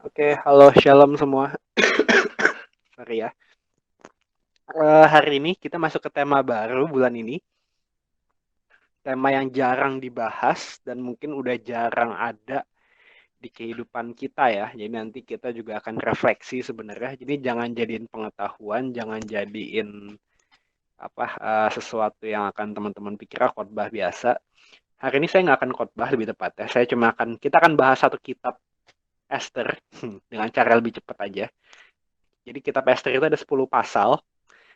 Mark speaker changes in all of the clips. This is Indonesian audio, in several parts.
Speaker 1: Oke, halo shalom semua. Sorry ya. Hari ini kita masuk ke tema baru bulan ini. Tema yang jarang dibahas dan mungkin udah jarang ada di kehidupan kita ya. Jadi nanti kita juga akan refleksi sebenarnya. Jadi jangan jadiin pengetahuan, jangan jadiin sesuatu yang akan teman-teman pikir khotbah biasa. Hari ini saya nggak akan khotbah lebih tepatnya. Kita akan bahas satu kitab Esther dengan cara lebih cepat aja. Jadi kitab Esther itu ada 10 pasal.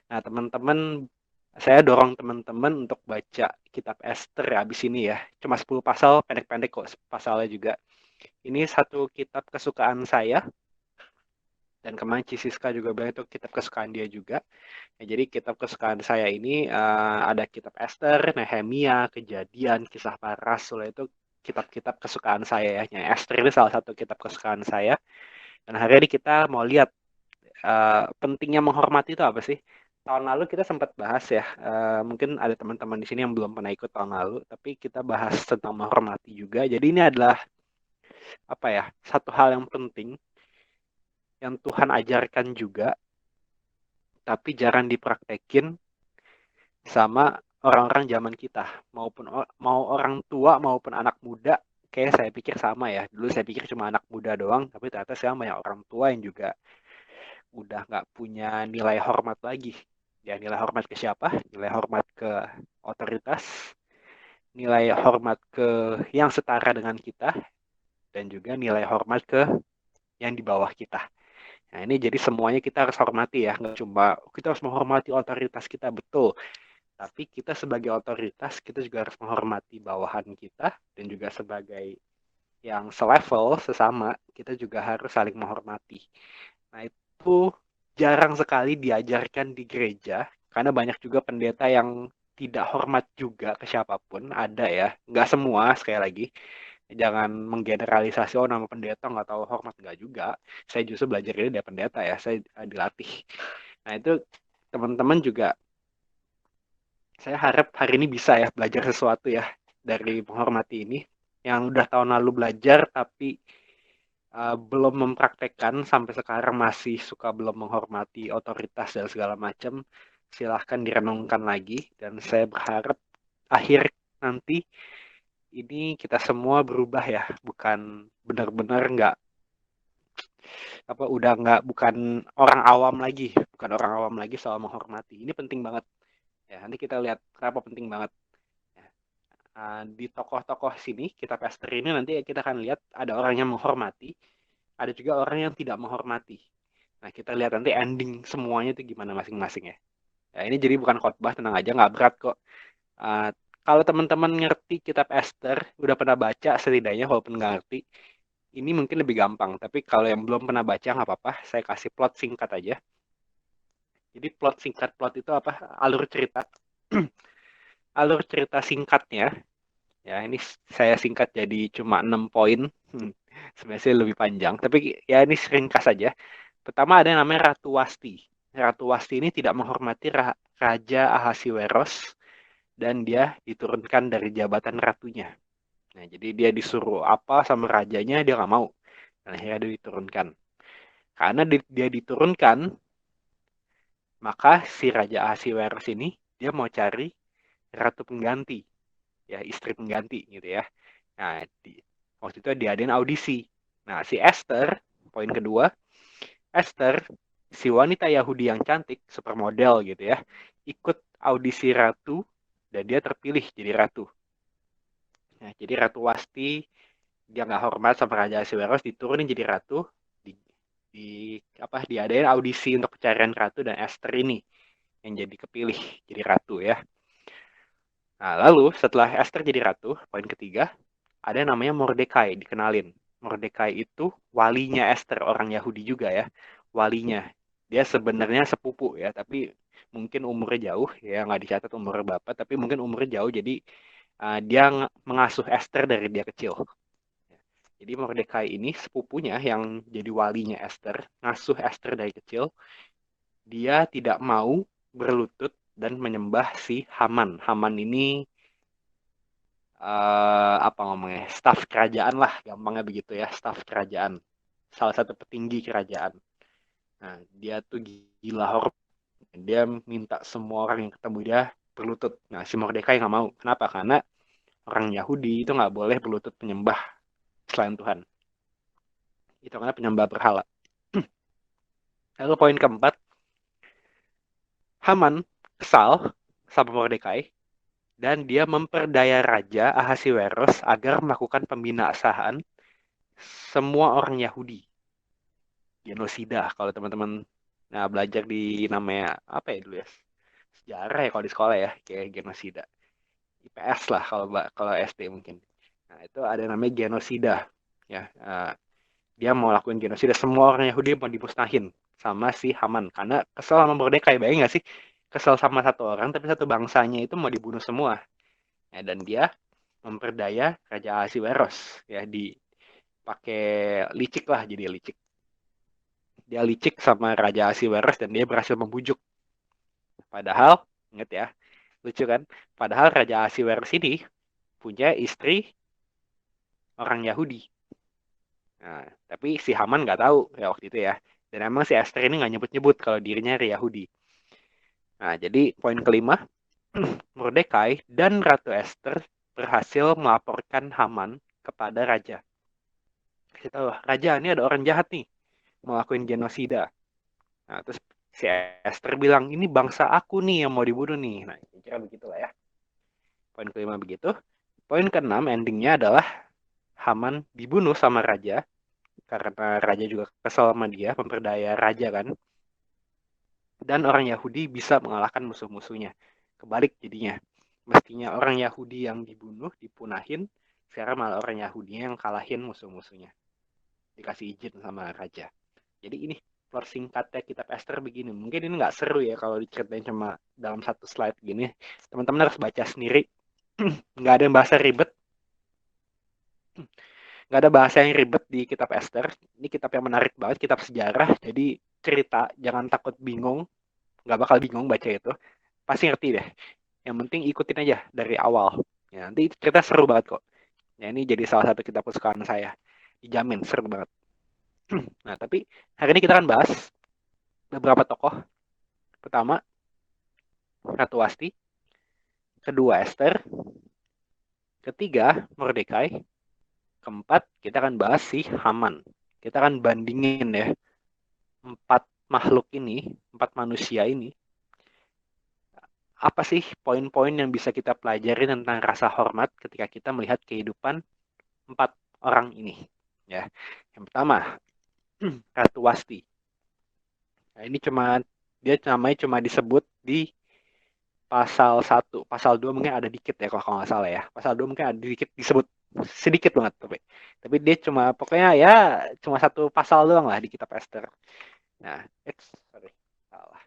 Speaker 1: Nah, teman-teman, saya dorong teman-teman untuk baca kitab Esther habis ini ya. Cuma 10 pasal, pendek-pendek kok pasalnya juga. Ini satu kitab kesukaan saya, dan kemarin Cisiska juga bilang itu kitab kesukaan dia juga. Ya, jadi kitab kesukaan saya ini ada kitab Esther, Nehemia, Kejadian, Kisah Para Rasul, itu kitab-kitab kesukaan saya ya. Yang Esther ini salah satu kitab kesukaan saya. Dan hari ini kita mau lihat pentingnya menghormati itu apa sih? Tahun lalu kita sempat bahas ya, mungkin ada teman-teman di sini yang belum pernah ikut tahun lalu, tapi kita bahas tentang menghormati juga. Jadi ini adalah satu hal yang penting yang Tuhan ajarkan juga, tapi jarang dipraktekin sama orang-orang zaman kita, mau orang tua maupun anak muda. Kayak saya pikir sama ya. Dulu saya pikir cuma anak muda doang, tapi ternyata sekarang banyak orang tua yang juga udah nggak punya nilai hormat lagi. Ya, nilai hormat ke siapa? Nilai hormat ke otoritas, nilai hormat ke yang setara dengan kita, dan juga nilai hormat ke yang di bawah kita. Nah, ini jadi semuanya kita harus hormati ya. Nggak cuma kita harus menghormati otoritas kita, betul. Tapi kita sebagai otoritas, kita juga harus menghormati bawahan kita, dan juga sebagai yang selevel, sesama, kita juga harus saling menghormati. Nah, itu jarang sekali diajarkan di gereja, karena banyak juga pendeta yang tidak hormat juga ke siapapun, ada ya, nggak semua, sekali lagi. Jangan menggeneralisasi, oh nama pendeta nggak tahu hormat, nggak juga. Saya justru belajar ini dari pendeta ya, saya dilatih. Nah itu teman-teman juga, saya harap hari ini bisa ya belajar sesuatu ya dari menghormati ini. Yang udah tahun lalu belajar tapi belum mempraktekkan sampai sekarang masih suka belum menghormati otoritas dan segala macam, silahkan direnungkan lagi. Dan saya berharap akhir nanti ini kita semua berubah ya, bukan benar-benar nggak udah nggak bukan orang awam lagi, soal menghormati. Ini penting banget ya. Nanti kita lihat kenapa penting banget. Ya. Di tokoh-tokoh sini kita Esther ini nanti kita akan lihat ada orang yang menghormati, ada juga orang yang tidak menghormati. Nah, kita lihat nanti ending semuanya itu gimana masing-masing ya. Ya, ini jadi bukan khotbah, tenang aja, nggak berat kok. Uh, Kalau teman-teman ngerti kitab Esther, udah pernah baca setidaknya, walaupun nggak ngerti, ini mungkin lebih gampang. Tapi kalau yang belum pernah baca, nggak apa-apa, saya kasih plot singkat aja. Jadi plot itu apa? Alur cerita. Alur cerita singkatnya, ya ini saya singkat jadi cuma 6 poin. Sebenarnya lebih panjang, tapi ya ini ringkas saja. Pertama ada yang namanya Ratu Wasti. Ratu Wasti ini tidak menghormati Raja Ahasiweros, dan dia diturunkan dari jabatan ratunya. Nah, jadi dia disuruh apa sama rajanya, dia nggak mau. Dan akhirnya dia diturunkan. Karena dia diturunkan, maka si Raja Ahasiweros ini dia mau cari ratu pengganti, ya istri pengganti gitu ya. Nah, waktu itu diadain audisi. Nah, si Esther, poin kedua, Esther, si wanita Yahudi yang cantik, supermodel gitu ya, ikut audisi ratu dan dia terpilih jadi ratu. Nah, jadi Ratu Wasti dia nggak hormat sama Raja Ahasiweros, diturunin jadi ratu, di, di diadain audisi untuk pencarian ratu, dan Esther ini yang jadi kepilih jadi ratu ya. Nah, lalu setelah Esther jadi ratu, poin ketiga, ada yang namanya Mordekai, dikenalin. Mordekai itu walinya Esther, orang Yahudi juga ya, walinya. Dia sebenarnya sepupu ya, tapi mungkin umurnya jauh, ya nggak dicatat umur berapa, tapi mungkin umurnya jauh, jadi dia mengasuh Esther dari dia kecil. Jadi Mordekai ini sepupunya yang jadi walinya Esther, ngasuh Esther dari kecil. Dia tidak mau berlutut dan menyembah si Haman. Haman ini apa ngomongnya, staf kerajaan lah, gampangnya begitu ya, staf kerajaan. salah satu petinggi kerajaan. Nah, dia tuh gila hormat. Dia minta semua orang yang ketemu dia berlutut. Nah, si Mordekai nggak mau. Kenapa? Karena orang Yahudi itu nggak boleh berlutut menyembah selain Tuhan. Itu karena penyembah berhala. Lalu poin keempat, Haman kesal sama Mordekai dan dia memperdaya Raja Ahasiweros agar melakukan pembinasaan semua orang Yahudi. Genosida kalau teman-teman belajar di namanya apa ya dulu ya? Sejarah ya kalau di sekolah ya, kayak genosida. IPS lah kalau SD mungkin. Nah, itu ada namanya genosida. Ya, dia mau lakuin genosida, semua orang Yahudi mau dimusnahin sama si Haman karena kesel sama Mordekai. Bayangin nggak sih, kesel sama satu orang tapi satu bangsanya itu mau dibunuh semua. Ya, dan dia memperdaya Raja Ahasiweros ya, dipakai licik lah, jadi licik. Dia licik sama Raja Ahasiweros dan dia berhasil membujuk. Padahal inget ya, lucu kan, padahal Raja Ahasiweros ini punya istri orang Yahudi. Nah, tapi si Haman nggak tahu ya waktu itu ya. Dan emang si Esther ini nggak nyebut-nyebut kalau dirinya dari Yahudi. Nah, jadi poin kelima, Mordekai dan Ratu Esther berhasil melaporkan Haman kepada Raja. Kita tahu, Raja, ini ada orang jahat nih, melakukan genosida. Nah, terus si Esther bilang, ini bangsa aku nih yang mau dibunuh nih. Nah, kira begitulah ya. Poin kelima begitu. Poin keenam endingnya adalah Haman dibunuh sama Raja karena Raja juga kesel sama dia, memperdaya Raja kan. Dan orang Yahudi bisa mengalahkan musuh-musuhnya. Kebalik jadinya. Mestinya orang Yahudi yang dibunuh, dipunahin, sekarang malah orang Yahudi yang kalahin musuh-musuhnya. Dikasih izin sama Raja. Jadi ini plot singkatnya kitab Esther begini. Mungkin ini nggak seru ya kalau diceritain cuma dalam satu slide gini. Teman-teman harus baca sendiri. Nggak ada yang bahasa ribet. Nggak ada bahasa yang ribet di kitab Esther. Ini kitab yang menarik banget, kitab sejarah. Jadi cerita, jangan takut bingung. Nggak bakal bingung baca itu. Pasti ngerti deh. Yang penting ikutin aja dari awal. Ya, nanti cerita seru banget kok. Ya, ini jadi salah satu kitab kesukaan saya. Dijamin seru banget. Nah, tapi hari ini kita akan bahas beberapa tokoh. Pertama, Ratu Wasti. Kedua, Esther. Ketiga, Mordekai. Keempat, kita akan bahas si Haman. Kita akan bandingin ya, empat makhluk ini, empat manusia ini. Apa sih poin-poin yang bisa kita pelajari tentang rasa hormat ketika kita melihat kehidupan empat orang ini? Ya, yang pertama, Ratu Wasti. Nah, ini dia namanya cuma disebut di pasal 1. Pasal 2 mungkin ada dikit ya kalau nggak salah ya. Pasal 2 mungkin ada dikit disebut sedikit banget tapi dia cuma pokoknya ya cuma satu pasal doang lah di kitab Esther. Nah, sorry. Salah.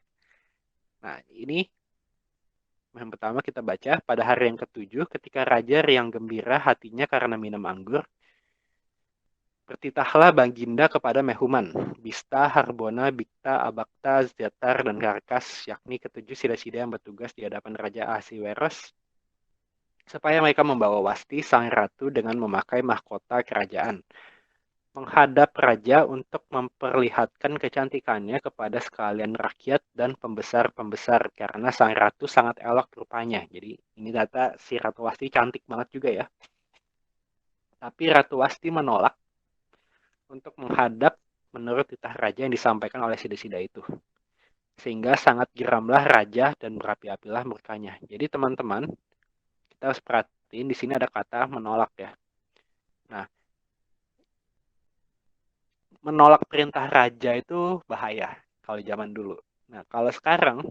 Speaker 1: Nah, ini yang pertama kita baca pada hari yang ketujuh ketika raja riang gembira hatinya karena minum anggur. Bertitahlah Baginda kepada Mehuman, Bista, Harbona, Bikta, Abakta, Zetar, dan Karkas, yakni ketujuh sida-sida yang bertugas di hadapan Raja Ahasiweros, supaya mereka membawa Wasti, sang ratu, dengan memakai mahkota kerajaan, menghadap Raja untuk memperlihatkan kecantikannya kepada sekalian rakyat dan pembesar-pembesar, karena sang ratu sangat elok rupanya. Jadi ini data si Ratu Wasti cantik banget juga ya. Tapi Ratu Wasti menolak untuk menghadap menurut titah raja yang disampaikan oleh sida-sida itu. Sehingga sangat geramlah raja dan berapi-apilah murkanya. Jadi teman-teman, kita harus perhatiin di sini ada kata menolak ya. Nah, menolak perintah raja itu bahaya kalau zaman dulu. Nah, kalau sekarang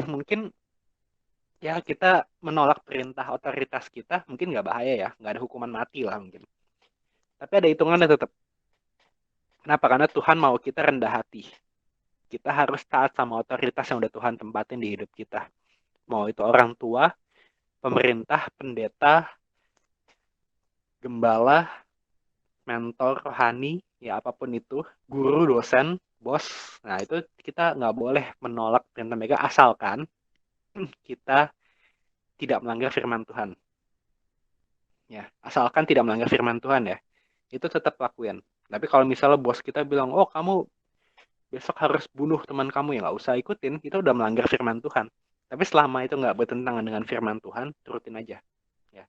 Speaker 1: mungkin ya kita menolak perintah otoritas kita mungkin nggak bahaya ya, nggak ada hukuman mati lah mungkin. Tapi ada hitungannya tetap. Kenapa? Karena Tuhan mau kita rendah hati. Kita harus taat sama otoritas yang udah Tuhan tempatin di hidup kita. Mau itu orang tua, pemerintah, pendeta, gembala, mentor, rohani, ya apapun itu, guru, dosen, bos. Nah itu kita nggak boleh menolak perintah mereka asalkan kita tidak melanggar firman Tuhan. Ya, asalkan tidak melanggar firman Tuhan ya, itu tetap lakuin. Tapi kalau misalnya bos kita bilang, oh kamu besok harus bunuh teman kamu, ya nggak usah ikutin, itu udah melanggar firman Tuhan. Tapi selama itu nggak bertentangan dengan firman Tuhan, turutin aja. Ya.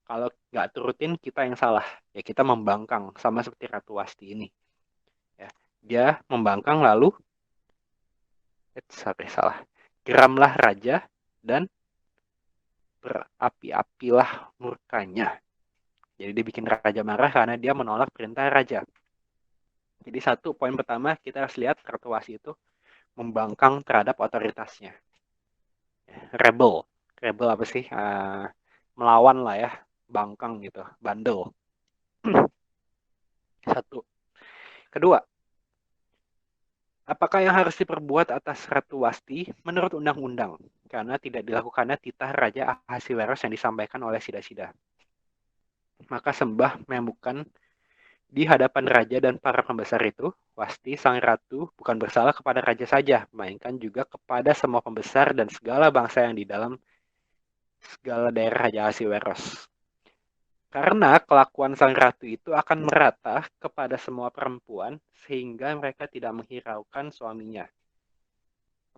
Speaker 1: Kalau nggak turutin, kita yang salah. Ya kita membangkang, sama seperti Ratu Wasti ini. Ya. Dia membangkang lalu, salah. Geramlah raja dan berapi-apilah murkanya. Jadi dia bikin raja marah karena dia menolak perintah raja. Jadi satu poin pertama kita harus lihat Ratu Wasti itu membangkang terhadap otoritasnya. Rebel. Rebel apa sih? Melawan lah ya. Bangkang gitu. Bandel. Satu. Kedua, apakah yang harus diperbuat atas Ratu Wasti menurut undang-undang? Karena tidak dilakukannya titah Raja Ahasiweros yang disampaikan oleh Sida-Sida. Maka sembah menyembuhkan di hadapan raja dan para pembesar itu, Wasti sang ratu bukan bersalah kepada raja saja, melainkan juga kepada semua pembesar dan segala bangsa yang di dalam segala daerah Raja Ahasiweros. Karena kelakuan sang ratu itu akan merata kepada semua perempuan sehingga mereka tidak menghiraukan suaminya.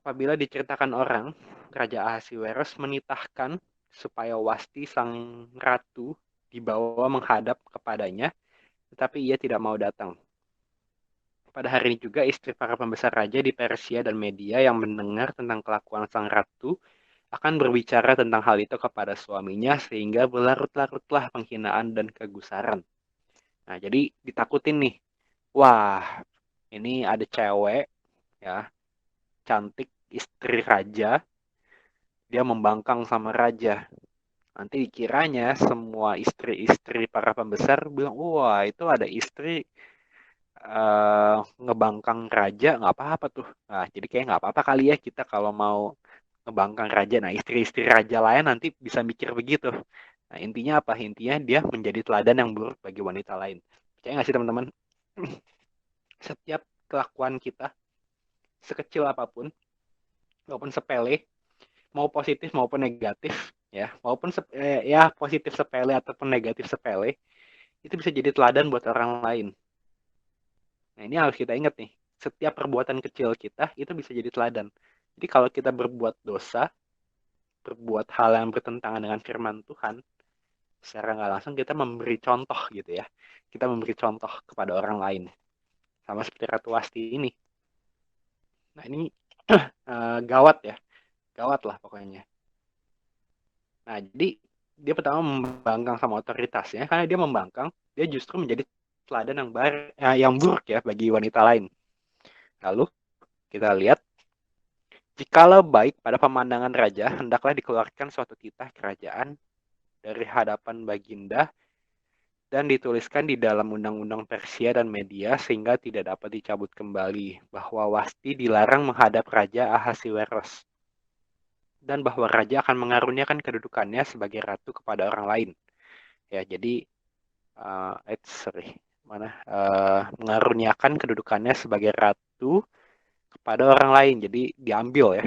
Speaker 1: Apabila diceritakan orang, Raja Ahasiweros menitahkan supaya Wasti sang ratu dibawa menghadap kepadanya, tetapi ia tidak mau datang. Pada hari ini juga istri para pembesar raja di Persia dan Media yang mendengar tentang kelakuan sang ratu akan berbicara tentang hal itu kepada suaminya sehingga berlarut-larutlah penghinaan dan kegusaran. Nah, jadi ditakutin nih. Wah, ini ada cewek ya, cantik istri raja, dia membangkang sama raja. Nanti dikiranya semua istri-istri para pembesar bilang, wah itu ada istri ngebangkang raja nggak apa-apa tuh. Nah, jadi kayak nggak apa-apa kali ya kita kalau mau ngebangkang raja. Nah, istri-istri raja lain nanti bisa mikir begitu. Nah, intinya apa? Intinya dia menjadi teladan yang buruk bagi wanita lain. Percaya nggak sih teman-teman? Setiap kelakuan kita, sekecil apapun, maupun sepele, mau positif maupun negatif, ya, maupun ya positif sepele ataupun negatif sepele, itu bisa jadi teladan buat orang lain. Nah, ini harus kita ingat nih. Setiap perbuatan kecil kita itu bisa jadi teladan. Jadi kalau kita berbuat dosa, berbuat hal yang bertentangan dengan firman Tuhan, secara nggak langsung kita memberi contoh gitu ya. Kita memberi contoh kepada orang lain. Sama seperti Ratu Wasti ini. Nah ini gawat ya. Gawat lah pokoknya. Nah jadi dia pertama membangkang sama otoritasnya. Karena dia membangkang, dia justru menjadi teladan yang buruk ya bagi wanita lain. Lalu kita lihat, jikalau baik pada pemandangan raja, hendaklah dikeluarkan suatu titah kerajaan dari hadapan baginda dan dituliskan di dalam undang-undang Persia dan Media sehingga tidak dapat dicabut kembali bahwa Wasti dilarang menghadap Raja Ahasiweros dan bahwa raja akan mengaruniakan kedudukannya sebagai ratu kepada orang lain. Ya, jadi mengaruniakan kedudukannya sebagai ratu kepada orang lain. Jadi diambil ya.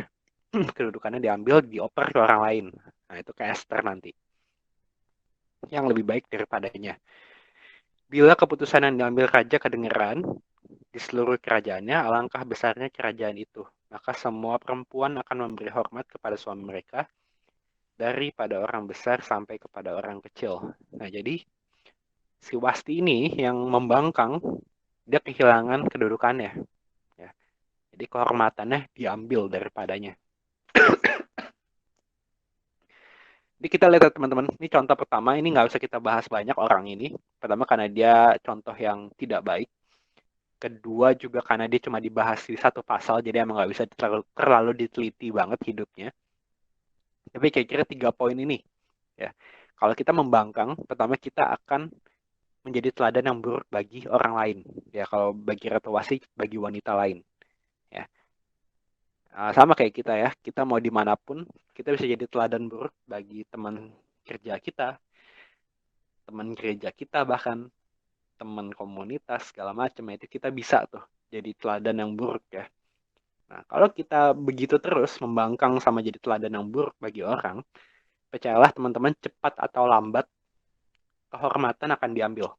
Speaker 1: Kedudukannya diambil, dioper ke orang lain. Nah, itu ke Esther nanti. Yang lebih baik daripadanya. Bila keputusan yang diambil raja kedengeran di seluruh kerajaannya, alangkah besarnya kerajaan itu. Maka semua perempuan akan memberi hormat kepada suami mereka, daripada orang besar sampai kepada orang kecil. Nah, jadi si Wasti ini yang membangkang, dia kehilangan kedudukannya. Ya. Jadi kehormatannya diambil daripadanya. Jadi kita lihat teman-teman, ini contoh pertama, ini nggak usah kita bahas banyak orang ini. Pertama karena dia contoh yang tidak baik. Kedua juga karena dia cuma dibahas di satu pasal, jadi emang nggak bisa terlalu diteliti banget hidupnya. Tapi kira-kira 3 poin ini, ya. Kalau kita membangkang, pertama kita akan menjadi teladan yang buruk bagi orang lain. Ya, kalau bagi Ratu Wasti, bagi wanita lain. Ya, sama kayak kita ya, kita mau dimanapun, kita bisa jadi teladan buruk bagi teman kerja kita, teman gereja kita bahkan, teman komunitas segala macam itu kita bisa tuh jadi teladan yang buruk ya. Nah, kalau kita begitu terus membangkang sama jadi teladan yang buruk bagi orang, percayalah teman-teman cepat atau lambat kehormatan akan diambil.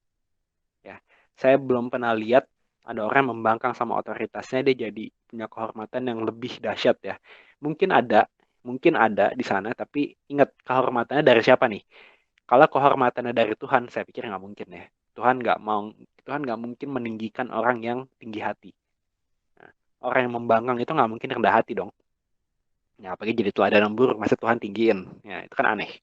Speaker 1: Ya, Saya belum pernah lihat ada orang yang membangkang sama otoritasnya dia jadi punya kehormatan yang lebih dahsyat ya. Mungkin ada, mungkin ada di sana, tapi ingat kehormatannya dari siapa nih? Kalau kehormatannya dari Tuhan, saya pikir nggak mungkin ya. Tuhan nggak mau, Tuhan nggak mungkin meninggikan orang yang tinggi hati. Nah, orang yang membangkang itu nggak mungkin rendah hati dong. Ya, apalagi jadi teladan yang buruk, masa Tuhan tinggiin. Ya, itu kan aneh.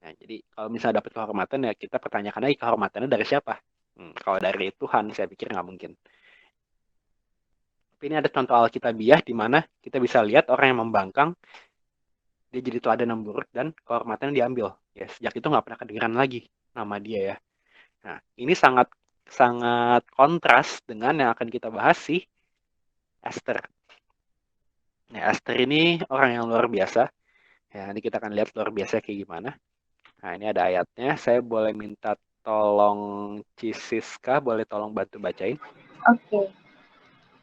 Speaker 1: Nah, jadi kalau misalnya dapat kehormatan ya kita pertanyakan lagi kehormatannya dari siapa? Kalau dari Tuhan, saya pikir nggak mungkin. Tapi ini ada contoh Alkitabiah di mana kita bisa lihat orang yang membangkang, dia jadi teladan yang buruk dan kehormatannya diambil. Ya, sejak itu nggak pernah kedengeran lagi nama dia ya. Nah, ini sangat sangat kontras dengan yang akan kita bahas sih Esther. Nah, Esther ini orang yang luar biasa. Ya, nanti kita akan lihat luar biasa kayak gimana. Nah, ini ada ayatnya. Saya boleh minta tolong Cisiska, boleh tolong bantu bacain.
Speaker 2: Oke.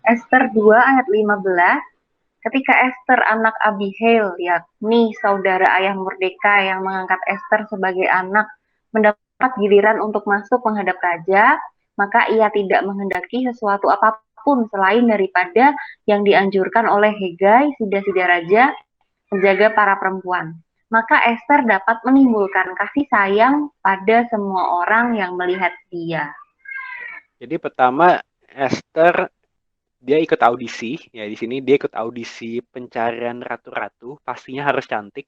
Speaker 2: Esther 2 ayat 15. Ketika Esther anak Abihail, yakni saudara ayah Mordekai yang mengangkat Esther sebagai anak, mendapat giliran untuk masuk menghadap raja, maka ia tidak menghendaki sesuatu apapun selain daripada yang dianjurkan oleh Hegai, sida-sida raja, menjaga para perempuan. Maka Esther dapat menimbulkan kasih sayang pada semua orang yang melihat dia.
Speaker 1: Jadi pertama Esther dia ikut audisi, ya di sini dia ikut audisi pencarian ratu-ratu, pastinya harus cantik.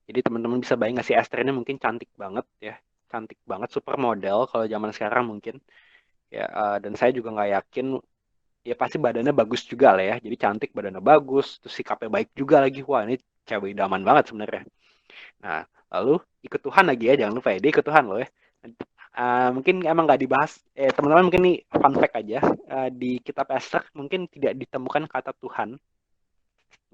Speaker 1: Jadi teman-teman bisa bayang nggak sih Esther ini mungkin cantik banget ya, cantik banget, super model kalau zaman sekarang mungkin. Ya, dan saya juga nggak yakin, ya pasti badannya bagus juga lah ya. Jadi cantik, badannya bagus, terus sikapnya baik juga lagi. Wah ini cewek idaman banget sebenarnya. Nah, lalu ikut Tuhan lagi ya, jangan lupa ya, dia ikut Tuhan loh ya. Mungkin emang nggak dibahas, teman-teman mungkin ini fun fact aja, di kitab Esther mungkin tidak ditemukan kata Tuhan.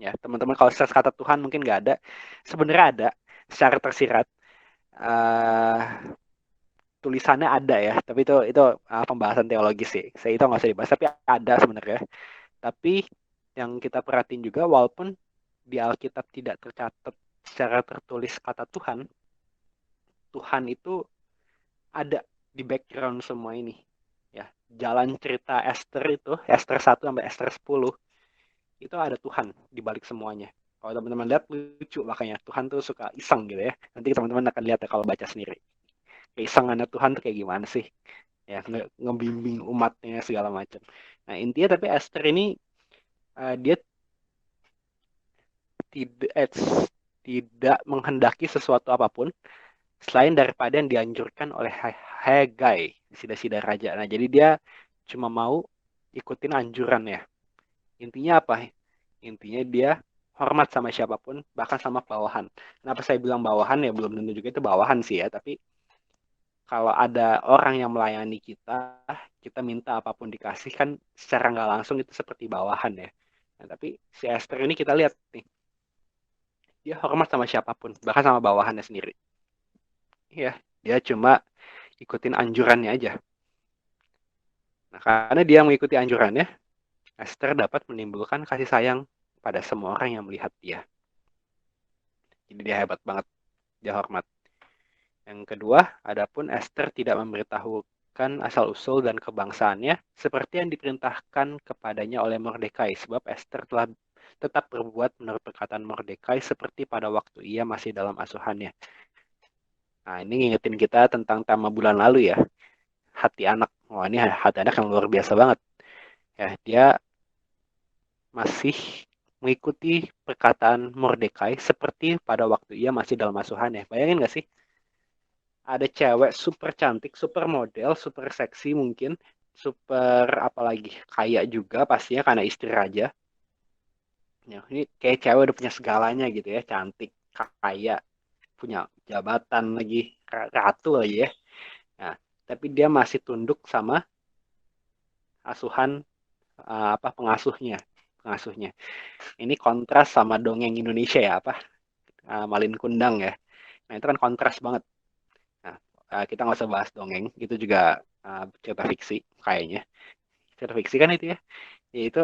Speaker 1: Ya, teman-teman kalau search kata Tuhan mungkin nggak ada. Sebenarnya ada, secara tersirat. Uh, Tulisannya ada ya, tapi itu pembahasan teologis sih. Saya itu nggak usah dibahas, tapi ada sebenarnya. Tapi yang kita perhatiin juga, walaupun di Alkitab tidak tercatat secara tertulis kata Tuhan, Tuhan itu ada di background semua ini. Ya, jalan cerita Esther itu, Esther 1 sampai Esther 10, itu ada Tuhan di balik semuanya. Kalau teman-teman lihat lucu makanya Tuhan tuh suka iseng gitu ya. Nanti teman-teman akan lihat ya kalau baca sendiri. Keisengannya Tuhan tuh kayak gimana sih? Ya, ngebimbing umatnya segala macam. Nah, intinya tapi Esther ini dia tidak tidak menghendaki sesuatu apapun selain daripada yang dianjurkan oleh Hegai, sida-sida raja. Nah, jadi dia cuma mau ikutin anjuran ya. Intinya apa? Intinya dia hormat sama siapapun, bahkan sama bawahan. Kenapa saya bilang bawahan ya belum tentu juga itu bawahan sih ya, tapi kalau ada orang yang melayani kita, kita minta apapun dikasih kan secara nggak langsung itu seperti bawahan ya. Nah, tapi si Esther ini kita lihat nih, dia hormat sama siapapun, bahkan sama bawahannya sendiri. Ya, dia cuma ikutin anjurannya aja. Nah, karena dia mengikuti anjurannya, Esther dapat menimbulkan kasih sayang pada semua orang yang melihat dia. Jadi dia hebat banget, dia hormat. Yang kedua, adapun Esther tidak memberitahukan asal-usul dan kebangsaannya seperti yang diperintahkan kepadanya oleh Mordekai, sebab Esther telah tetap berbuat menurut perkataan Mordekai seperti pada waktu ia masih dalam asuhannya. Nah, ini ngingetin kita tentang tema bulan lalu ya, hati anak. Wah, ini hati anak yang luar biasa banget. Ya, dia masih mengikuti perkataan Mordekai seperti pada waktu ia masih dalam asuhannya. Bayangin nggak sih? Ada cewek super cantik, super model, super seksi mungkin, super apalagi kaya juga pastinya karena istri raja. Ya, ini kayak cewek udah punya segalanya gitu ya, cantik, kaya, punya jabatan lagi, ratu lagi ya. Nah, tapi dia masih tunduk sama asuhan apa pengasuhnya. Ini kontras sama dongeng Indonesia ya apa Malin Kundang ya. Nah itu kan kontras banget. Nah, kita nggak usah bahas dongeng, itu juga cerita fiksi kayaknya. Cerita fiksi kan itu ya. Ya itu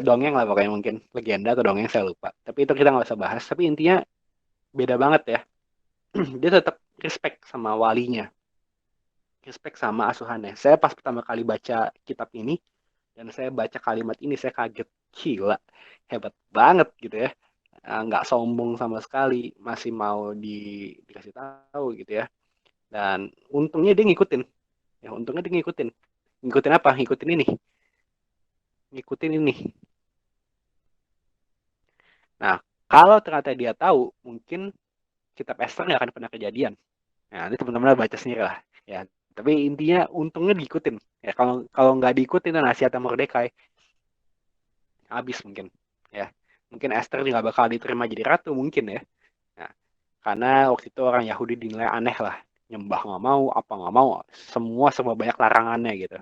Speaker 1: dongeng lah pokoknya mungkin legenda atau dongeng saya lupa. Tapi itu kita nggak usah bahas. Tapi intinya beda banget ya. Dia tetap respect sama walinya. respect sama asuhannya. Saya pas pertama kali baca kitab ini dan saya baca kalimat ini, saya kaget, gila, hebat banget gitu ya. Nggak sombong sama sekali, masih mau dikasih tahu gitu ya. Dan untungnya dia ngikutin, ya untungnya dia ngikutin apa? Ngikutin ini. Nah, kalau ternyata dia tahu, mungkin kitab Esther nggak akan pernah kejadian. Nah, nanti teman-teman baca sendiri lah. Ya, tapi intinya untungnya diikutin. Ya, kalau kalau nggak diikutin nasihatnya Mordekai, habis mungkin. Ya, mungkin Esther nggak bakal diterima jadi ratu mungkin ya. Nah, karena waktu itu orang Yahudi dinilai aneh lah, nyembah nggak mau, apa nggak mau, semua banyak larangannya gitu.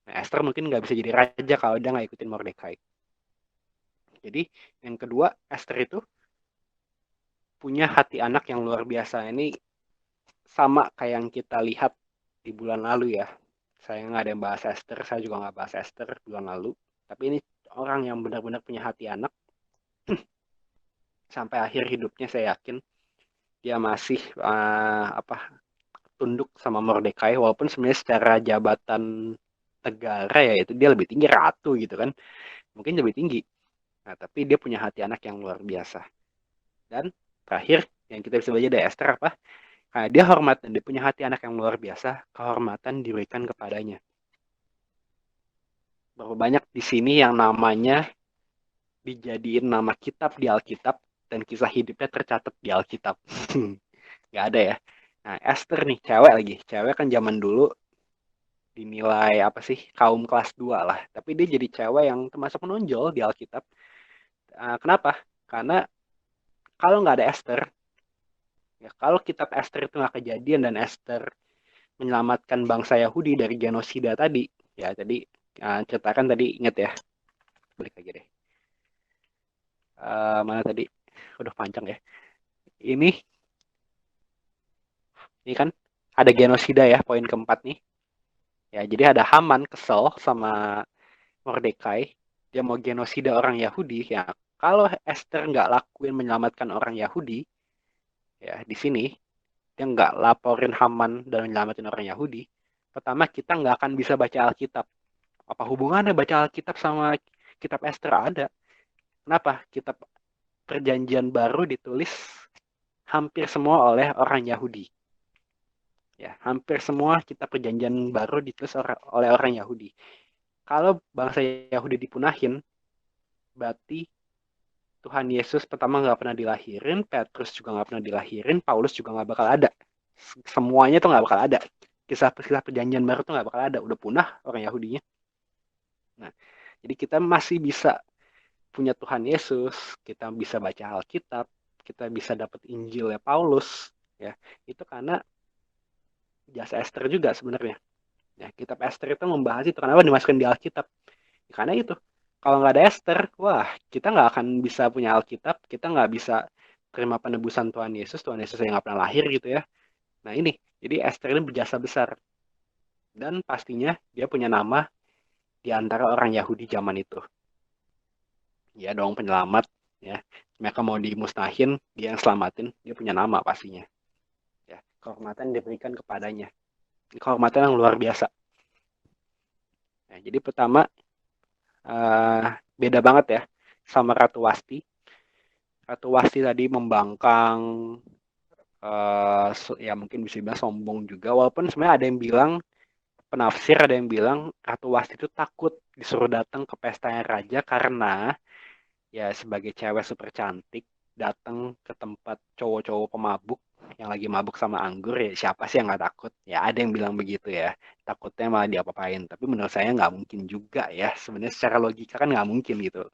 Speaker 1: Nah, Esther mungkin nggak bisa jadi raja kalau dia nggak ikutin Mordekai. Jadi yang kedua, Esther itu punya hati anak yang luar biasa. Ini sama kayak yang kita lihat di bulan lalu ya. Saya nggak ada yang bahas Esther, saya juga nggak bahas Esther bulan lalu. Tapi ini orang yang benar-benar punya hati anak. Sampai akhir hidupnya saya yakin dia masih tunduk sama Mordekai, walaupun sebenarnya secara jabatan negara ya itu dia lebih tinggi, ratu gitu kan, mungkin lebih tinggi. Nah, tapi dia punya hati anak yang luar biasa. Dan terakhir yang kita bisa baca dari Esther apa? Nah, dia hormat dan dia punya hati anak yang luar biasa, kehormatan diberikan kepadanya. Berapa banyak di sini yang namanya dijadiin nama kitab di Alkitab dan kisah hidupnya tercatat di Alkitab. Nggak ada ya. Nah, Esther nih, cewek lagi. Cewek kan zaman dulu dinilai apa sih, kaum kelas 2 lah. Tapi dia jadi cewek yang termasuk menonjol di Alkitab. Kenapa? Karena kalau nggak ada Esther, ya kalau kitab Esther itu nggak kejadian dan Esther menyelamatkan bangsa Yahudi dari genosida tadi, ya tadi ceritakan tadi, ingat ya, balik lagi deh. Mana tadi? Udah panjang ya. Ini ini kan ada genosida ya, poin keempat nih. Ya, jadi ada Haman kesel sama Mordekai, dia mau genosida orang Yahudi. Ya, kalau Esther nggak lakuin menyelamatkan orang Yahudi, ya di sini dia nggak laporin Haman dan menyelamatin orang Yahudi, pertama kita nggak akan bisa baca Alkitab. Apa hubungannya baca Alkitab sama kitab Esther? Ada. Kenapa? Kitab Perjanjian Baru ditulis hampir semua oleh orang Yahudi. Ya, hampir semua kitab Perjanjian Baru ditulis oleh orang Yahudi. Kalau bangsa Yahudi dipunahin, berarti Tuhan Yesus pertama nggak pernah dilahirin, Petrus juga nggak pernah dilahirin, Paulus juga nggak bakal ada. Semuanya tuh nggak bakal ada. Kisah-kisah perjanjian baru tuh nggak bakal ada. Udah punah orang Yahudinya. Nah, jadi kita masih bisa punya Tuhan Yesus, kita bisa baca Alkitab, kita bisa dapat Injilnya Paulus, ya itu karena jasa Esther juga sebenarnya. Ya, kitab Esther itu membahas itu kenapa dimasukkan di Alkitab. Ya, karena itu kalau nggak ada Esther, wah kita nggak akan bisa punya Alkitab, kita nggak bisa terima penebusan Tuhan Yesus yang nggak pernah lahir gitu ya. Nah ini, jadi Esther ini berjasa besar dan pastinya dia punya nama di antara orang Yahudi zaman itu. Ya dong penyelamat ya. Mereka mau dimusnahin, dia yang selamatin, dia punya nama pastinya. Ya, kehormatan diberikan kepadanya. Kehormatan yang luar biasa. Nah, jadi pertama beda banget ya sama Ratu Wasti. Ratu Wasti tadi membangkang, ya mungkin bisa dibilang sombong juga. Walaupun sebenarnya ada yang bilang, penafsir ada yang bilang Ratu Wasti itu takut disuruh datang ke pestanya raja karena ya sebagai cewek super cantik datang ke tempat cowok-cowok pemabuk yang lagi mabuk sama anggur, ya siapa sih yang nggak takut? Ya ada yang bilang begitu ya, takutnya malah diapa-apain. Tapi menurut saya nggak mungkin juga ya, sebenarnya secara logika kan nggak mungkin gitu.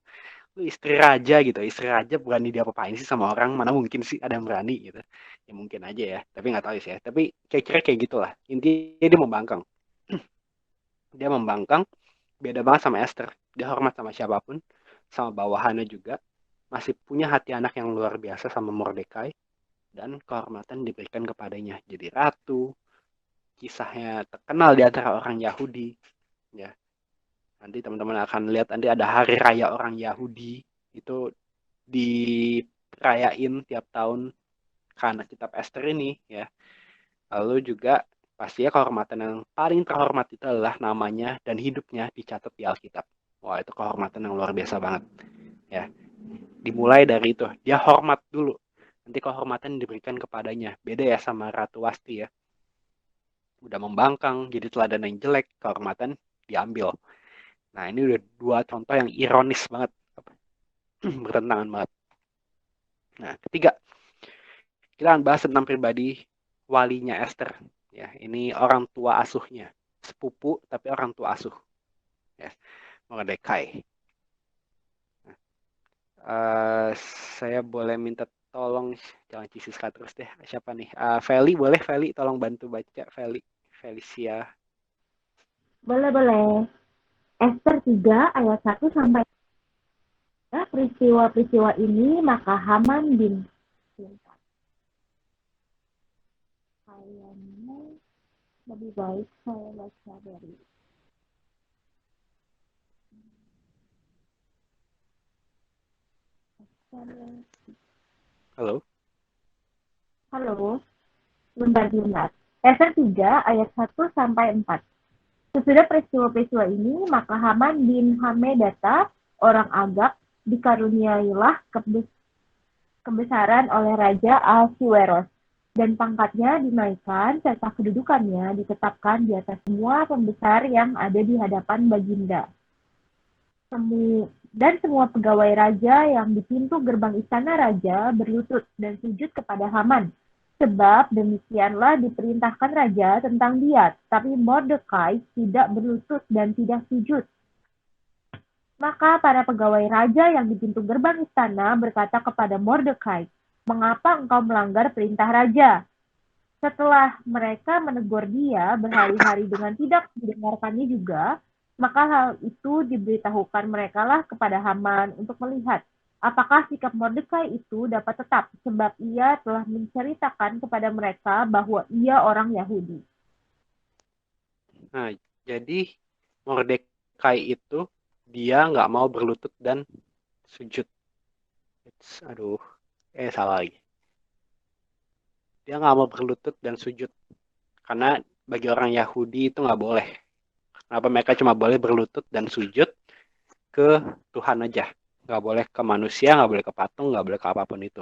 Speaker 1: Lu istri raja gitu, istri raja berani diapa-apain sih sama orang, mana mungkin sih ada yang berani gitu. Ya mungkin aja ya, tapi nggak tahu sih ya, tapi kira-kira kayak gitulah intinya. Dia membangkang, dia membangkang, beda banget sama Esther. Dia hormat sama siapapun, sama bawahannya juga, masih punya hati anak yang luar biasa sama Mordekai, dan kehormatan diberikan kepadanya. Jadi ratu, kisahnya terkenal di antara orang Yahudi. Ya, nanti teman-teman akan lihat nanti ada hari raya orang Yahudi itu dirayain tiap tahun karena kitab Esther ini ya. Lalu juga pastinya kehormatan yang paling terhormat itu adalah namanya dan hidupnya dicatat di Alkitab. Wah, itu kehormatan yang luar biasa banget. Ya, dimulai dari itu. Dia hormat dulu. Nanti kehormatan diberikan kepadanya. Beda ya sama Ratu Wasti ya. Udah membangkang, jadi teladan yang jelek, kehormatan diambil. Nah, ini udah dua contoh yang ironis banget. Bertentangan banget. Nah, ketiga, kita akan bahas tentang pribadi walinya Esther. Ya, ini orang tua asuhnya. Sepupu, tapi orang tua asuh. Ya, Mordekai. Uh, saya boleh minta tolong, jangan Cisiska terus deh. Siapa nih? Feli, boleh Feli tolong bantu baca. Felicia.
Speaker 3: Boleh, boleh. Ester 3 ayat 1 sampai 3, peristiwa-peristiwa ini maka Haman bin kayaknya lebih baik saya baca dari
Speaker 1: Halo.
Speaker 3: Halo, bentar. Ester 3 ayat 1 sampai 4. Sesudah peristiwa-peristiwa ini, maka Haman bin Hamedata, orang Agag, dikaruniailah kebesaran oleh Raja Ahasuerus, dan pangkatnya dinaikkan serta kedudukannya ditetapkan di atas semua pembesar yang ada di hadapan Baginda. Dan semua pegawai raja yang di pintu gerbang istana raja berlutut dan sujud kepada Haman, sebab demikianlah diperintahkan raja tentang dia, tapi Mordekai tidak berlutut dan tidak sujud. Maka para pegawai raja yang di pintu gerbang istana berkata kepada Mordekai, "Mengapa engkau melanggar perintah raja?" Setelah mereka menegur dia berhari-hari dengan tidak mendengarkannya juga, maka hal itu diberitahukan merekalah kepada Haman untuk melihat apakah sikap Mordekai itu dapat tetap, sebab ia telah menceritakan kepada mereka bahwa ia orang Yahudi.
Speaker 1: Nah, jadi Mordekai itu dia nggak mau berlutut dan sujud. Aduh, salah lagi. Dia nggak mau berlutut dan sujud. Karena bagi orang Yahudi itu nggak boleh. Kenapa mereka cuma boleh berlutut dan sujud ke Tuhan aja. Nggak boleh ke manusia, nggak boleh ke patung, nggak boleh ke apapun itu.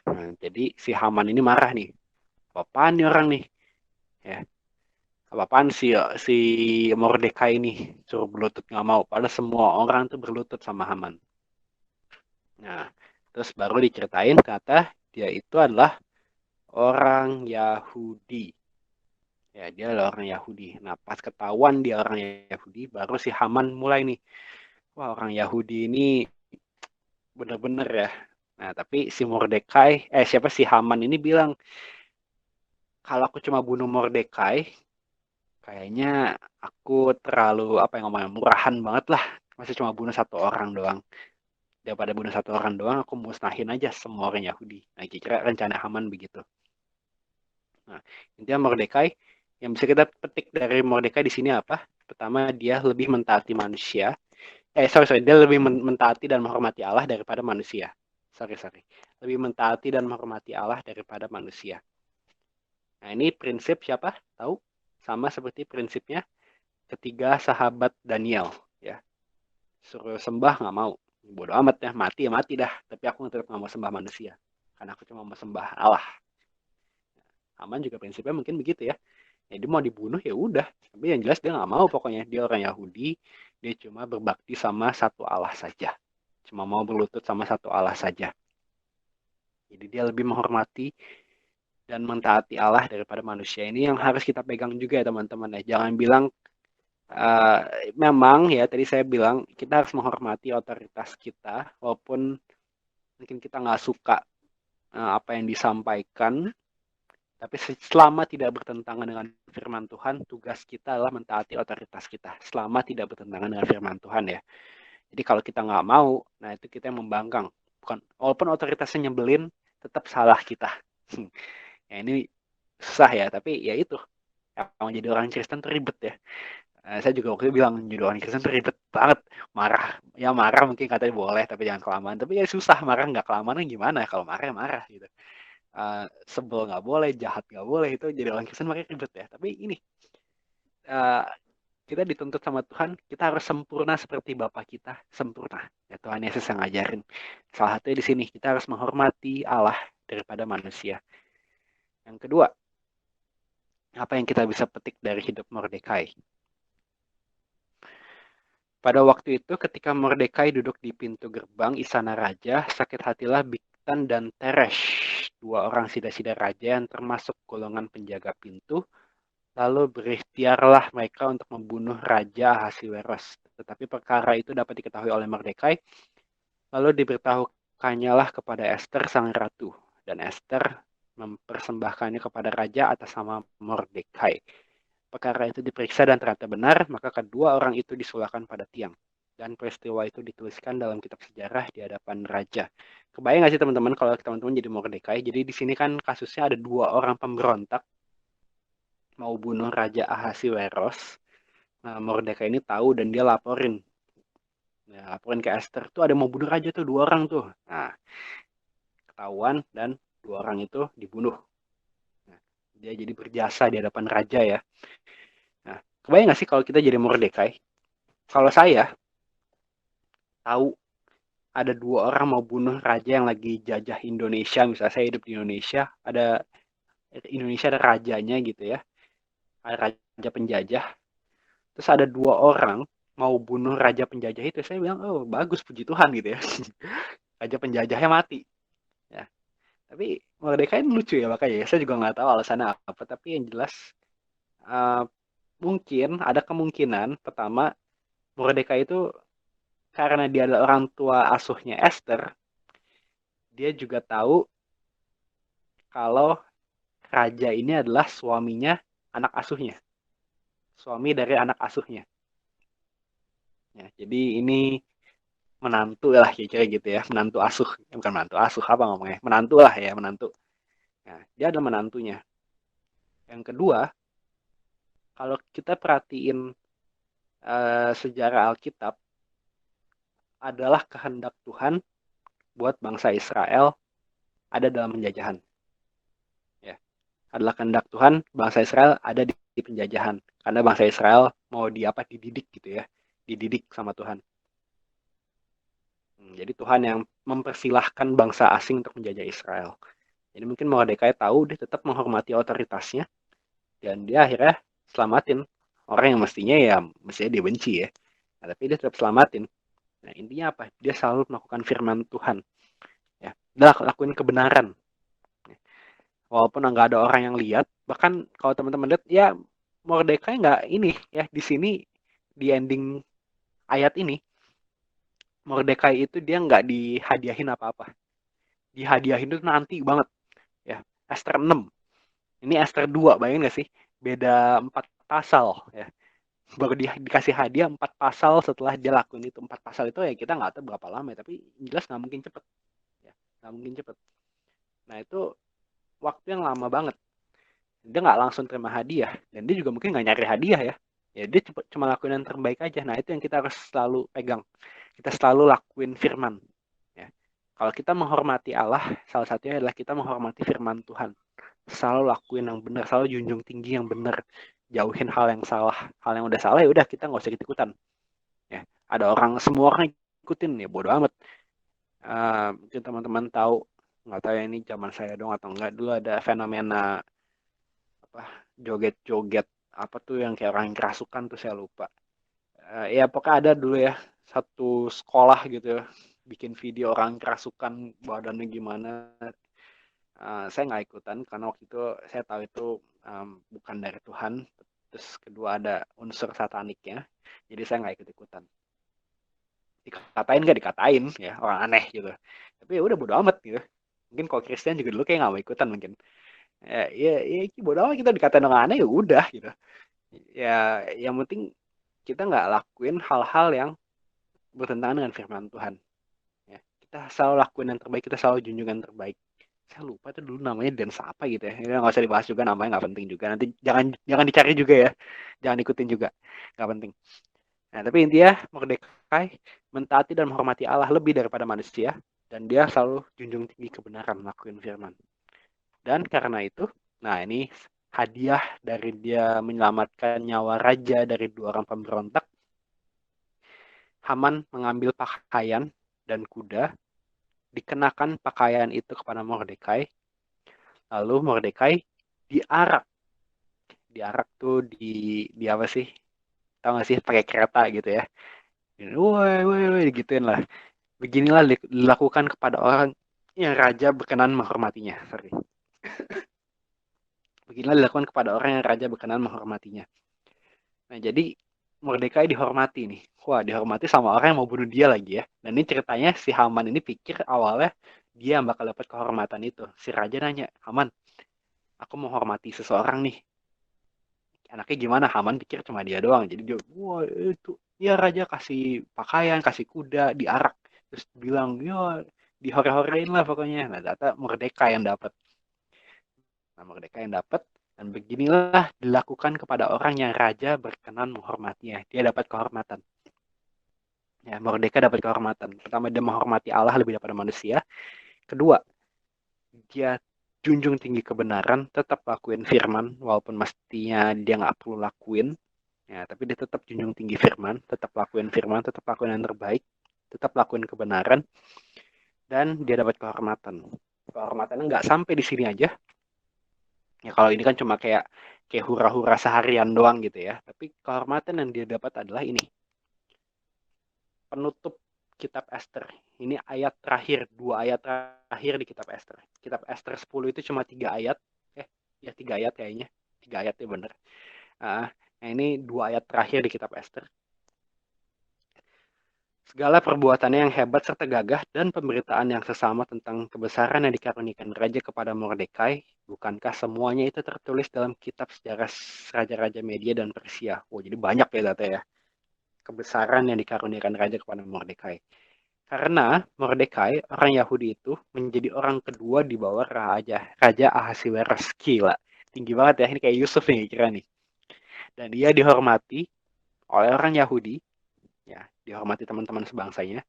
Speaker 1: Nah, jadi si Haman ini marah nih. Apaan nih orang nih? Ya, apaan si Mordekai ini suruh berlutut nggak mau. Padahal semua orang tuh berlutut sama Haman. Nah, terus baru diceritain kata dia itu adalah orang Yahudi. Ya, dia adalah orang Yahudi. Nah, pas ketahuan dia orang Yahudi, baru si Haman mulai nih. Wah, orang Yahudi ini bener-bener ya. Nah, tapi si Mordekai, siapa si Haman ini bilang, kalau aku cuma bunuh Mordekai, kayaknya aku terlalu, apa yang ngomongnya, murahan banget lah. Masih cuma bunuh satu orang doang. Daripada bunuh satu orang doang, aku musnahin aja semua orang Yahudi. Nah, kira-kira rencana Haman begitu. Nah, intinya Mordekai, yang bisa kita petik dari Mordekai di sini apa? Pertama, dia lebih mentaati manusia. Dia lebih mentaati dan menghormati Allah daripada manusia. Sorry. Lebih mentaati dan menghormati Allah daripada manusia. Nah, ini prinsip siapa? Tahu? Sama seperti prinsipnya ketiga sahabat Daniel. Ya, suruh sembah nggak mau. Bodoh amat ya, mati dah. Tapi aku tetap nggak mau sembah manusia. Karena aku cuma mau sembah Allah. Haman juga prinsipnya mungkin begitu ya. Ya dia mau dibunuh ya udah. Tapi yang jelas dia nggak mau pokoknya. Dia orang Yahudi. Dia cuma berbakti sama satu Allah saja. Cuma mau berlutut sama satu Allah saja. Jadi dia lebih menghormati dan mentaati Allah daripada manusia. Ini yang harus kita pegang juga ya teman-teman ya. Jangan bilang memang ya tadi saya bilang kita harus menghormati otoritas kita walaupun mungkin kita nggak suka apa yang disampaikan, tapi selama tidak bertentangan dengan firman Tuhan, tugas kita adalah mentaati otoritas kita. Selama tidak bertentangan dengan firman Tuhan ya. Jadi kalau kita nggak mau, nah itu kita yang membangkang. Bukan, walaupun otoritasnya nyebelin, tetap salah kita. Ya, ini susah ya, tapi ya itu. Kalau jadi orang Kristen tuh ribet ya. Saya juga waktu itu bilang jadi orang Kristen tuh ribet banget. Marah, ya marah mungkin katanya boleh, tapi jangan kelamaan. Tapi ya susah, marah nggak kelamaan gimana? Kalau marah ya marah gitu. sebel nggak boleh, jahat nggak boleh, itu jadi orang Kristen makanya ribet ya. Tapi ini uh, kita dituntut sama Tuhan, kita harus sempurna seperti Bapa kita sempurna. Ya, Tuhan Yesus yang ngajarin. Salah satunya di sini kita harus menghormati Allah daripada manusia. Yang kedua, apa yang kita bisa petik dari hidup Mordekai? Pada waktu itu ketika Mordekai duduk di pintu gerbang istana raja, sakit hatilah Bigtan dan Teresh, dua orang sida-sida raja yang termasuk golongan penjaga pintu. Lalu berikhtiarlah mereka untuk membunuh Raja Ahasiweros. Tetapi perkara itu dapat diketahui oleh Mordekai. Lalu diberitahukannya lah kepada Ester sang ratu. Dan Ester mempersembahkannya kepada raja atas nama Mordekai. Perkara itu diperiksa dan ternyata benar, maka kedua orang itu disulahkan pada tiang. Dan peristiwa itu dituliskan dalam kitab sejarah di hadapan raja. Kebayang nggak sih teman-teman kalau teman-teman jadi Mordekai? Jadi di sini kan kasusnya ada dua orang pemberontak mau bunuh Raja Ahasiweros. Nah, Mordekai ini tahu dan dia laporin. Ya, laporin ke Esther tuh ada mau bunuh raja tuh dua orang tuh. Nah, ketahuan dan dua orang itu dibunuh. Nah, dia jadi berjasa di hadapan raja ya. Nah, kebayang nggak sih kalau kita jadi Mordekai? Kalau saya tahu ada dua orang mau bunuh raja yang lagi jajah Indonesia, misalnya saya hidup di Indonesia, ada rajanya gitu ya, ada raja penjajah. Terus ada dua orang mau bunuh raja penjajah itu, saya bilang, oh bagus, puji Tuhan gitu ya. Raja penjajahnya mati. Ya. Tapi Mordekai ini lucu ya makanya. Saya juga nggak tahu alasannya apa. Tapi yang jelas mungkin ada kemungkinan pertama Mordekai itu karena dia adalah orang tua asuhnya Esther, dia juga tahu kalau raja ini adalah suaminya anak asuhnya. Suami dari anak asuhnya. Ya, jadi ini menantu lah kira-kira gitu ya, menantu asuh, bukan menantu asuh apa ngomongnya, menantu lah ya, menantu. Nah, dia adalah menantunya. Yang kedua, kalau kita perhatiin sejarah Alkitab, adalah kehendak Tuhan buat bangsa Israel ada dalam penjajahan. Ya, adalah kehendak Tuhan bangsa Israel ada di penjajahan, karena bangsa Israel mau dididik gitu ya, dididik sama Tuhan. Jadi Tuhan yang mempersilahkan bangsa asing untuk menjajah Israel. Jadi mungkin Mordekai tahu dia tetap menghormati otoritasnya dan dia akhirnya selamatin orang yang mestinya dibenci ya. Nah, tapi dia tetap selamatin. Nah, intinya apa? Dia selalu melakukan firman Tuhan. Ya, dia lakuin kebenaran. Walaupun nggak ada orang yang lihat, bahkan kalau teman-teman lihat, ya Mordekai nggak ini ya di sini di ending ayat ini, Mordekai itu dia nggak dihadiahin apa-apa. Dihadiahin itu nanti banget. Ya, Esther 6. Ini Esther 2, bayangin nggak sih? Beda 4 pasal ya. Baru dikasih hadiah 4 pasal setelah dia lakuin itu. 4 pasal itu ya kita nggak tahu berapa lama ya, tapi jelas nggak mungkin cepet. Ya, nggak mungkin cepet. Nah itu waktu yang lama banget. Dia nggak langsung terima hadiah. Dan dia juga mungkin nggak nyari hadiah ya. Ya dia cuma lakuin yang terbaik aja. Nah itu yang kita harus selalu pegang. Kita selalu lakuin firman. Ya. Kalau kita menghormati Allah, salah satunya adalah kita menghormati firman Tuhan. Selalu lakuin yang benar, selalu junjung tinggi yang benar, jauhin hal yang salah. Hal yang udah salah ya udah kita nggak usah ikut-ikutan. Ya, ada semua orang ikutin ya bodo amat. Mungkin teman-teman tahu, nggak tahu ya ini zaman saya dong atau enggak, dulu ada fenomena apa joget-joget apa tuh yang kayak orang kerasukan tuh saya lupa. Ya pokoknya ada dulu ya satu sekolah gitu ya, bikin video orang kerasukan badannya gimana. Saya nggak ikutan karena waktu itu saya tahu itu bukan dari Tuhan. Terus kedua ada unsur sataniknya, jadi saya nggak ikut-ikutan. Dikatain nggak dikatain ya orang aneh gitu. Tapi ya udah bodo amat gitu. Mungkin kalau Kristen juga dulu kayak nggak mau ikutan mungkin. Ya bodo amat, kita dikatain orang aneh ya udah gitu. Ya yang penting kita nggak lakuin hal-hal yang bertentangan dengan firman Tuhan. Ya, kita selalu lakuin yang terbaik, kita selalu junjung yang terbaik. Saya lupa itu dulu namanya dance apa gitu ya. Ini nggak usah dibahas juga, namanya nggak penting juga. Nanti jangan dicari juga ya, jangan ikutin juga, nggak penting. Nah tapi intinya Mordekai mentaati dan menghormati Allah lebih daripada manusia, dan dia selalu junjung tinggi kebenaran, lakuin firman. Dan karena itu, nah ini hadiah dari dia menyelamatkan nyawa raja dari 2 orang pemberontak. Haman mengambil pakaian dan kuda, dikenakan pakaian itu kepada Mordekai, lalu Mordekai diarak. Diarak tuh di apa sih? Tahu nggak sih, pakai kereta gitu ya. Woi, woi, woi, gituin lah. Beginilah dilakukan kepada orang yang raja berkenan menghormatinya. Sorry. Beginilah dilakukan kepada orang yang raja berkenan menghormatinya. Nah, jadi Mordekai dihormati nih. Wah, dihormati sama orang yang mau bunuh dia lagi ya. Dan ini ceritanya si Haman ini pikir awalnya dia yang bakal dapat kehormatan itu. Si raja nanya, Haman, aku mau hormati seseorang nih. Anaknya gimana? Haman pikir cuma dia doang. Jadi dia, wah itu, ya raja kasih pakaian, kasih kuda, diarak. Terus bilang, ya dihore-horein lah pokoknya. Nah, ternyata Mordekai yang dapat. Nah, Mordekai yang dapat. Dan beginilah dilakukan kepada orang yang raja berkenan menghormatinya. Dia dapat kehormatan. Ya, Mordekai dapat kehormatan. Pertama, dia menghormati Allah lebih daripada manusia. Kedua, dia junjung tinggi kebenaran, tetap lakuin firman, walaupun mestinya dia nggak perlu lakuin. Ya, tapi dia tetap junjung tinggi firman, tetap lakuin yang terbaik, tetap lakuin kebenaran, dan dia dapat kehormatan. Kehormatannya nggak sampai di sini aja. Ya kalau ini kan cuma kayak hura-hura seharian doang gitu ya. Tapi kehormatan yang dia dapat adalah ini. Penutup kitab Esther. Ini ayat terakhir, 2 ayat terakhir di kitab Esther. Kitab Esther 10 itu cuma 3 ayat. Ya 3 ayat kayaknya. 3 ayat ya bener. Nah, ini 2 ayat terakhir di kitab Esther. Segala perbuatannya yang hebat serta gagah dan pemberitaan yang sesama tentang kebesaran yang dikaruniakan raja kepada Mordekai, bukankah semuanya itu tertulis dalam kitab sejarah raja-raja Media dan Persia? Oh, jadi banyak ya data ya. Kebesaran yang dikaruniakan raja kepada Mordekai. Karena Mordekai, orang Yahudi itu, menjadi orang kedua di bawah Raja Ahasiweros. Gila, tinggi banget ya, ini kayak Yusuf nih kira nih. Dan dia dihormati oleh orang Yahudi, ya, dihormati teman-teman sebangsanya,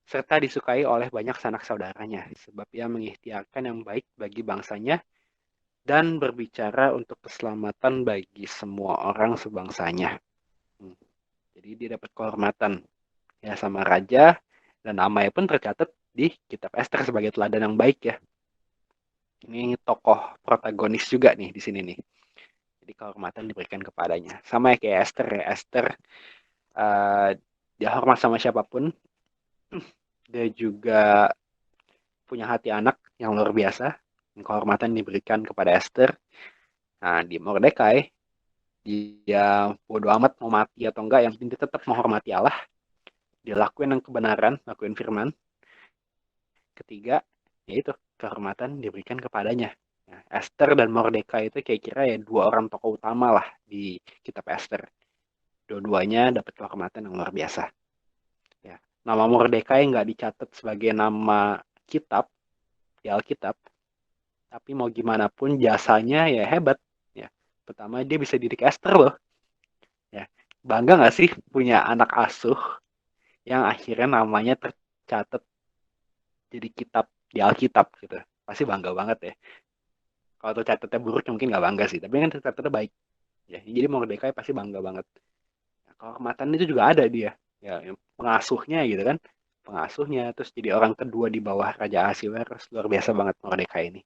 Speaker 1: serta disukai oleh banyak sanak saudaranya, sebab ia mengikhtiarkan yang baik bagi bangsanya dan berbicara untuk keselamatan bagi semua orang sebangsanya. Jadi dia dapat kehormatan ya sama raja, dan namanya pun tercatat di kitab Esther sebagai teladan yang baik ya. Ini tokoh protagonis juga nih di sini nih. Jadi kehormatan diberikan kepadanya. Sama ya kayak Esther ya. Esther dia hormat sama siapapun. Dia juga punya hati anak yang luar biasa. Kehormatan diberikan kepada Esther. Nah, di Mordekai, dia bodo amat mau mati atau enggak, yang penting dia tetap menghormati Allah. Dia lakuin yang kebenaran, lakuin firman. Ketiga, yaitu kehormatan diberikan kepadanya. Nah, Esther dan Mordekai itu kira-kira ya 2 orang tokoh utama lah di kitab Esther. Dua-duanya dapat kehormatan yang luar biasa. Ya. Nama Mordekai nggak dicatat sebagai nama kitab di Alkitab, tapi mau gimana pun jasanya ya hebat. Ya. Pertama dia bisa didik Esther loh. Ya. Bangga nggak sih punya anak asuh yang akhirnya namanya tercatat jadi kitab di Alkitab gitu. Pasti bangga banget ya. Kalau tercatatnya buruk mungkin nggak bangga sih, tapi kan tercatatnya baik. Ya, jadi Mordekai pasti bangga banget. Nah, kehormatan itu juga ada dia. Ya, pengasuhnya gitu kan. Pengasuhnya, terus jadi orang kedua di bawah Raja Ahasiweros. Luar biasa banget Mordekai ini.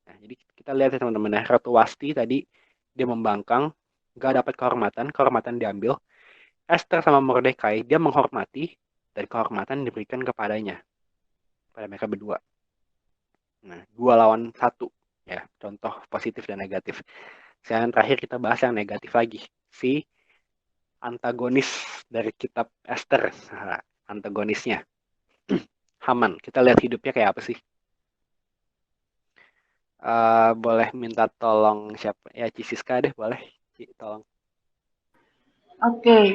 Speaker 1: Nah, jadi kita lihat ya teman-teman ya. Ratu Wasti tadi dia membangkang, nggak dapat kehormatan diambil. Esther sama Mordekai, dia menghormati, dan kehormatan diberikan kepadanya. Pada mereka berdua. Nah, 2 lawan 1. Ya, contoh positif dan negatif. Sekarang terakhir kita bahas yang negatif lagi. Si antagonis dari kitab Esther. Nah, antagonisnya. Haman. Kita lihat hidupnya kayak apa sih? Boleh minta tolong siapa? Ya, Cisiska deh, boleh. Tolong.
Speaker 2: Oke,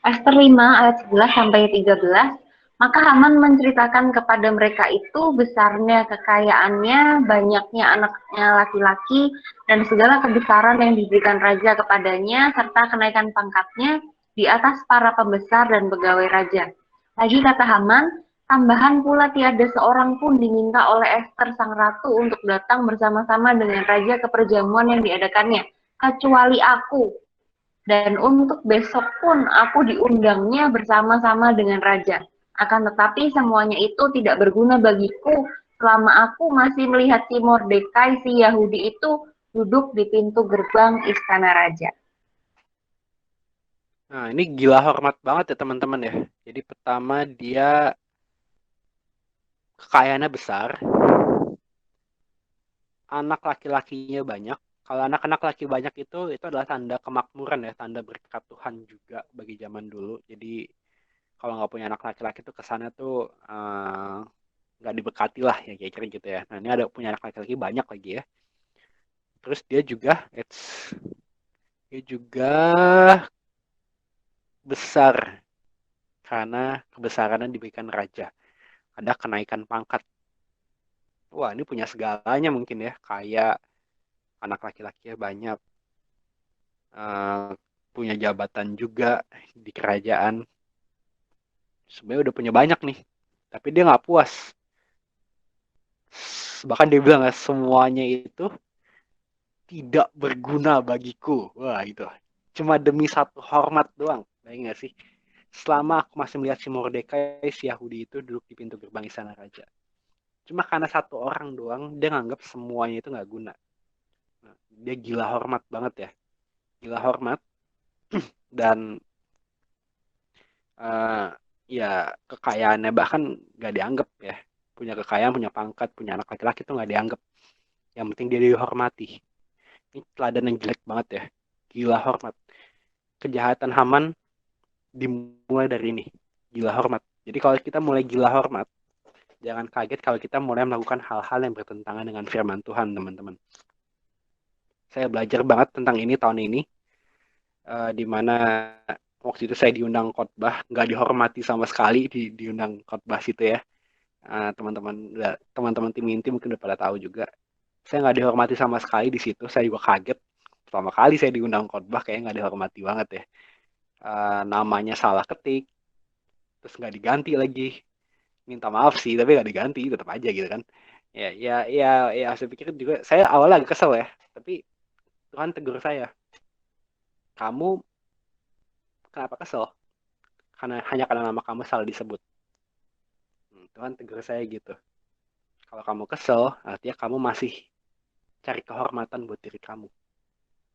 Speaker 2: Esther 5 ayat 11 sampai 13. Maka Haman menceritakan kepada mereka itu besarnya kekayaannya, banyaknya anaknya laki-laki, dan segala kebesaran yang diberikan raja kepadanya, serta kenaikan pangkatnya di atas para pembesar dan pegawai raja. Lagi kata Haman, Tambahan pula tiada seorang pun diminta oleh Esther sang ratu untuk datang bersama-sama dengan raja ke perjamuan yang diadakannya, kecuali aku. Dan untuk besok pun aku diundangnya bersama-sama dengan raja. Akan tetapi semuanya itu tidak berguna bagiku selama aku masih melihat si Mordekai si Yahudi itu duduk di pintu gerbang istana raja.
Speaker 1: Nah, ini gila hormat banget ya teman-teman ya. Jadi pertama dia kekayaannya besar, anak laki-lakinya banyak. Kalau anak-anak laki banyak itu adalah tanda kemakmuran ya, tanda berkat Tuhan juga bagi zaman dulu. Jadi kalau nggak punya anak laki-laki tuh kesannya tuh nggak diberkati lah ya kayak gitu ya. Nah ini ada punya anak laki-laki banyak lagi ya. Terus dia juga besar karena kebesarannya diberikan raja. Ada kenaikan pangkat. Wah ini punya segalanya mungkin ya. Kayak anak laki-lakinya banyak. eh, Punya jabatan juga di kerajaan. Sebenarnya udah punya banyak nih. Tapi dia nggak puas. Bahkan dia bilang semuanya itu tidak berguna bagiku. Wah itu. Cuma demi satu hormat doang. Bayang gak sih? Selama aku masih melihat si Mordekai, si Yahudi itu duduk di pintu gerbang istana raja. Cuma karena satu orang doang, dia nganggap semuanya itu nggak guna. Nah, dia gila hormat banget ya. Gila hormat. Dan uh, ya kekayaannya bahkan nggak dianggap ya. Punya kekayaan, punya pangkat, punya anak laki-laki itu nggak dianggap. Yang penting dia dihormati. Ini teladan yang jelek banget ya. Gila hormat. Kejahatan Haman dimulai dari ini. Gila hormat. Jadi kalau kita mulai gila hormat, jangan kaget kalau kita mulai melakukan hal-hal yang bertentangan dengan firman Tuhan, teman-teman. Saya belajar banget tentang ini tahun ini, di mana waktu itu saya diundang khotbah, nggak dihormati sama sekali diundang khotbah situ ya. Teman-teman tim inti mungkin udah pada tahu juga. Saya nggak dihormati sama sekali di situ. Saya juga kaget. Pertama kali saya diundang khotbah, kayaknya nggak dihormati banget ya. Namanya salah ketik, terus nggak diganti lagi. Minta maaf sih, tapi nggak diganti, tetap aja gitu kan. Ya, saya pikir juga, saya awalnya agak kesel ya. Tapi Tuhan tegur saya, kamu kenapa kesel? Hanya karena nama kamu salah disebut. Tuhan tegur saya gitu. Kalau kamu kesel, artinya kamu masih cari kehormatan buat diri kamu.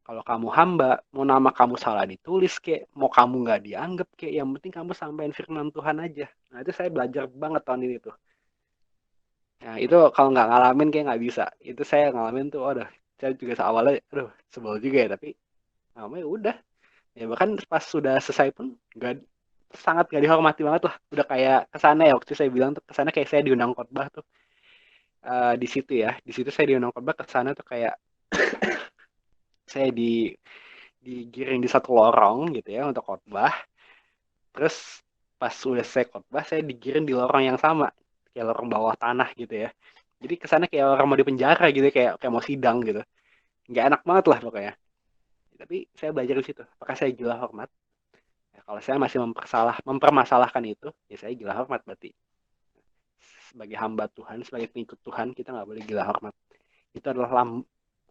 Speaker 1: Kalau kamu hamba, mau nama kamu salah ditulis kek, mau kamu nggak dianggap kek, yang penting kamu sampaikan firman Tuhan aja. Nah itu saya belajar banget tahun ini tuh. Nah itu kalau nggak ngalamin kayak nggak bisa. Itu saya ngalamin tuh, aduh, saya juga awalnya, aduh, sebel juga ya, tapi namanya udah. Ya bahkan pas sudah selesai pun nggak sangat gak dihormati banget lah. Udah kayak kesana ya waktu saya bilang tuh kesana kayak saya diundang khotbah tuh. Di situ ya, di situ saya diundang khotbah kesana tuh kayak saya digiring di satu lorong gitu ya untuk khotbah. Terus pas sudah saya khotbah saya digiring di lorong yang sama kayak lorong bawah tanah gitu ya. Jadi kesana kayak orang mau di penjara gitu kayak kayak mau sidang gitu. Nggak enak banget lah pokoknya. Tapi saya belajar di situ. Apakah saya gila hormat? Ya, kalau saya masih mempermasalahkan itu, ya saya gila hormat berarti. Sebagai hamba Tuhan, sebagai pengikut Tuhan, kita nggak boleh gila hormat. Itu adalah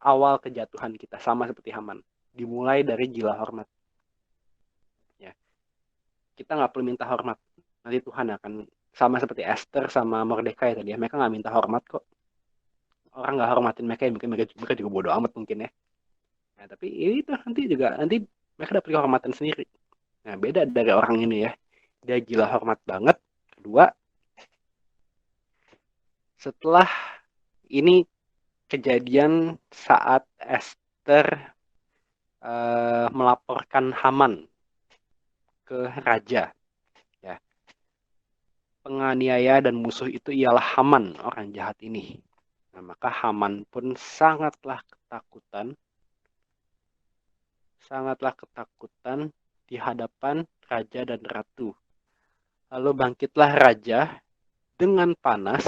Speaker 1: awal kejatuhan kita, sama seperti Haman. Dimulai dari gila hormat. Ya, kita nggak perlu minta hormat. Nanti Tuhan akan sama seperti Esther sama Mordekai tadi ya. Mereka nggak minta hormat kok. Orang nggak hormatin mereka, ya mungkin mereka juga bodoh amat mungkin ya. Nah, tapi itu nanti mereka dapat kehormatan sendiri. Nah, beda dari orang ini ya. Dia gila hormat banget. Kedua, setelah ini kejadian saat Esther melaporkan Haman ke raja. Ya. Penganiaya dan musuh itu ialah Haman, orang jahat ini. Nah, maka Haman pun sangatlah ketakutan di hadapan raja dan ratu. Lalu bangkitlah raja dengan panas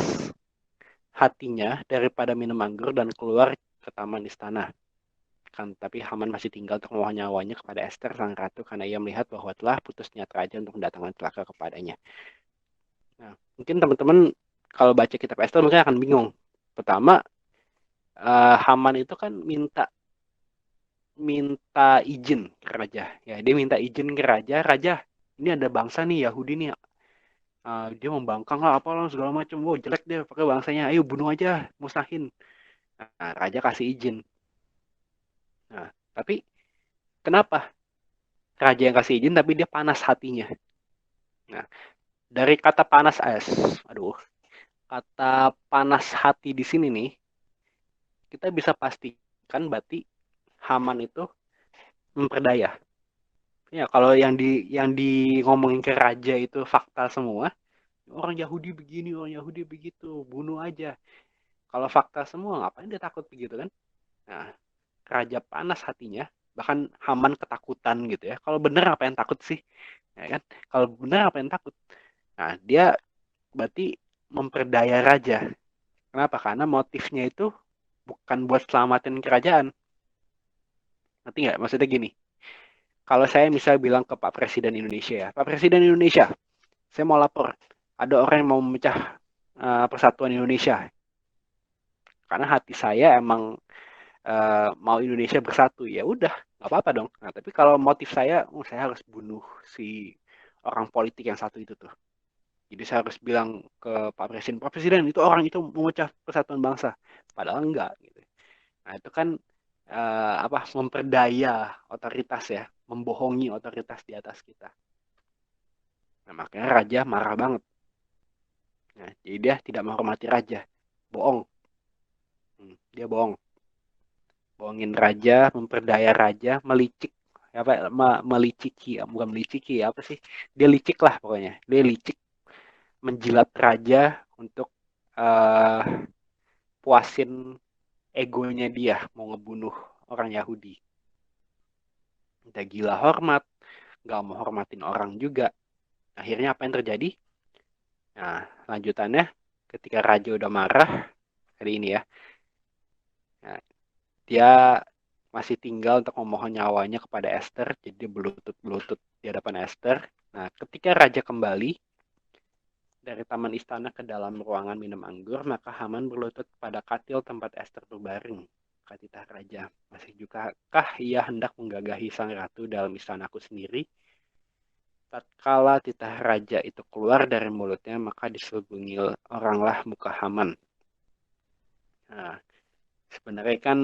Speaker 1: hatinya daripada minum anggur dan keluar ke taman istana. Tapi Haman masih tinggal untuk memohon nyawanya kepada Esther sang ratu karena ia melihat bahwa telah putus niat raja untuk mendatangkan celaka kepadanya. Nah, Mungkin teman-teman kalau baca kitab Ester mungkin akan bingung. Pertama, Haman itu kan minta izin ke raja. Ya, dia minta izin ke raja. Raja, ini ada bangsa nih Yahudi nih. Dia membangkang lah apalah segala macam. Wow, jelek dia pakai bangsanya. Ayo bunuh aja, musnahin. Nah, raja kasih izin. Nah, tapi kenapa raja yang kasih izin tapi dia panas hatinya? Nah, dari kata panas kata panas hati di sini nih, kita bisa pastikan berarti Haman itu memperdaya. Ya, kalau yang di ngomongin ke raja itu fakta semua, orang Yahudi begini, orang Yahudi begitu, bunuh aja. Kalau fakta semua, ngapain dia takut begitu kan? Nah, raja panas hatinya, bahkan Haman ketakutan gitu ya. Kalau bener apa yang takut sih? Ya kan? Kalau bener apa yang takut? Nah, dia berarti memperdaya raja. Kenapa? Karena motifnya itu bukan buat selamatin kerajaan. Ngerti nggak? Maksudnya gini, kalau saya misal bilang ke Pak Presiden Indonesia ya, Pak Presiden Indonesia, saya mau lapor, ada orang yang mau memecah persatuan Indonesia. Karena hati saya emang mau Indonesia bersatu, ya udah, nggak apa-apa dong. Nah, tapi kalau motif saya harus bunuh si orang politik yang satu itu tuh. Jadi saya harus bilang ke Pak Presiden itu orang itu memecah persatuan bangsa. Padahal enggak gitu. Nah, itu kan memperdaya otoritas ya, membohongi otoritas di atas kita. Nah, makanya raja marah banget. Nah, jadi dia tidak menghormati raja. Bohong. Dia bohong. Bohongin raja, memperdaya raja, melicik meliciki, bukan meliciki apa sih? Dia licik lah pokoknya. Dia licik menjilat raja untuk uh, puasin egonya dia mau ngebunuh orang Yahudi. Udah gila hormat, nggak mau hormatin orang juga. Akhirnya apa yang terjadi? Nah, lanjutannya ketika raja udah marah, hari ini ya, nah, dia masih tinggal untuk memohon nyawanya kepada Esther, jadi dia belutut di hadapan Esther. Nah, ketika raja kembali dari taman istana ke dalam ruangan minum anggur, maka Haman berlutut pada katil tempat Esther berbaring. Kata raja, masih juga kah ia hendak menggagahi sang ratu dalam istanaku sendiri? Tatkala titah raja itu keluar dari mulutnya, maka diselubungi oranglah muka Haman. Nah, sebenarnya kan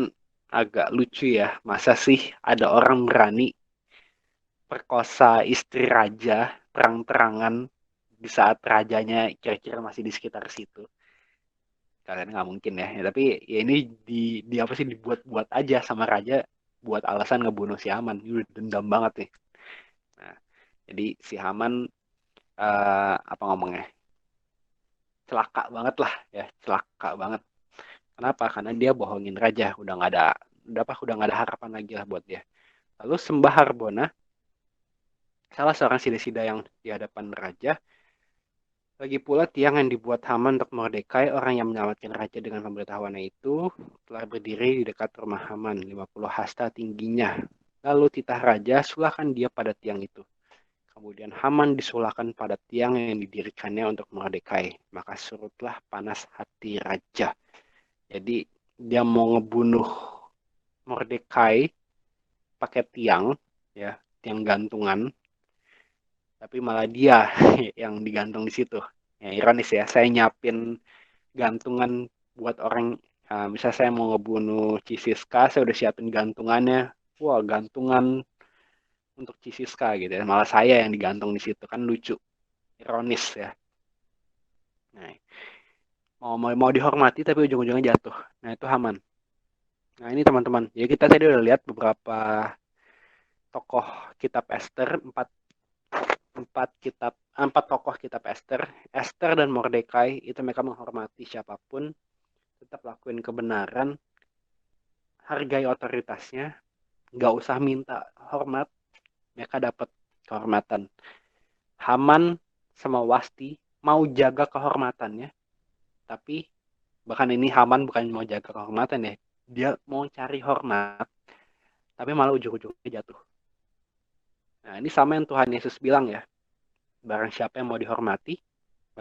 Speaker 1: agak lucu ya, masa sih ada orang berani perkosa istri raja terang-terangan di saat rajanya kira-kira masih di sekitar situ. Kalian nggak mungkin ya. Tapi ya ini di apa sih dibuat-buat aja sama raja buat alasan ngebunuh si Haman. Ini udah dendam banget nih. Nah, jadi si Haman apa ngomongnya? Celaka banget lah ya, celaka banget. Kenapa? Karena dia bohongin raja, udah nggak ada harapan lagi lah buat dia. Lalu Sembah Harbona, salah seorang sida-sida yang di hadapan raja, lagi pula tiang yang dibuat Haman untuk Mordekai, orang yang menyelamatkan raja dengan pemberitahuannya itu, telah berdiri di dekat rumah Haman, 50 hasta tingginya. Lalu titah raja, sulahkan dia pada tiang itu. Kemudian Haman disulahkan pada tiang yang didirikannya untuk Mordekai. Maka surutlah panas hati raja. Jadi dia mau ngebunuh Mordekai pakai tiang, ya, tiang gantungan, tapi malah dia yang digantung di situ. Ya, ironis ya, saya nyiapin gantungan buat orang, misal saya mau ngebunuh Cisiska, saya udah siapin gantungannya. Wah, gantungan untuk Cisiska gitu ya. Malah saya yang digantung di situ, kan lucu, ironis ya. Nah, mau dihormati tapi ujung-ujungnya jatuh. Nah, itu Haman. Nah, ini teman-teman. Ya kita tadi udah lihat beberapa tokoh kitab Ester, empat tokoh kitab Ester, Ester dan Mordekai itu mereka menghormati siapapun, tetap lakuin kebenaran, hargai otoritasnya, nggak usah minta hormat, mereka dapat kehormatan. Haman sama Wasti mau jaga kehormatannya, tapi bahkan ini Haman bukan mau jaga kehormatan ya, dia mau cari hormat, tapi malah ujung-ujungnya jatuh. Nah, ini sama yang Tuhan Yesus bilang ya, barang siapa yang mau dihormati,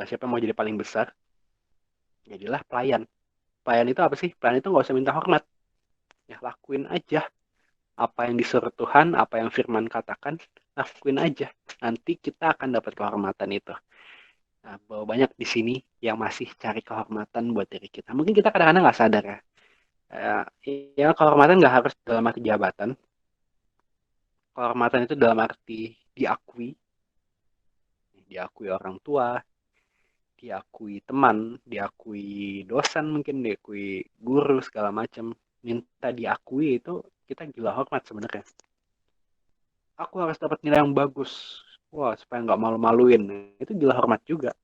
Speaker 1: Siapa yang mau jadi paling besar, jadilah pelayan. Pelayan itu apa sih? Pelayan itu nggak usah minta hormat. Ya, lakuin aja apa yang disuruh Tuhan, apa yang firman katakan, lakuin aja. Nanti kita akan dapat kehormatan itu. Nah, bahwa banyak di sini yang masih cari kehormatan buat diri kita. Mungkin kita kadang-kadang nggak sadar ya. Ya, kehormatan nggak harus dalam arti jabatan. Kehormatan itu dalam arti diakui orang tua, diakui teman, diakui dosen mungkin, diakui guru segala macam. Minta diakui itu kita gila hormat sebenarnya. Aku harus dapat nilai yang bagus. Wah, supaya nggak malu-maluin. Itu gila hormat juga.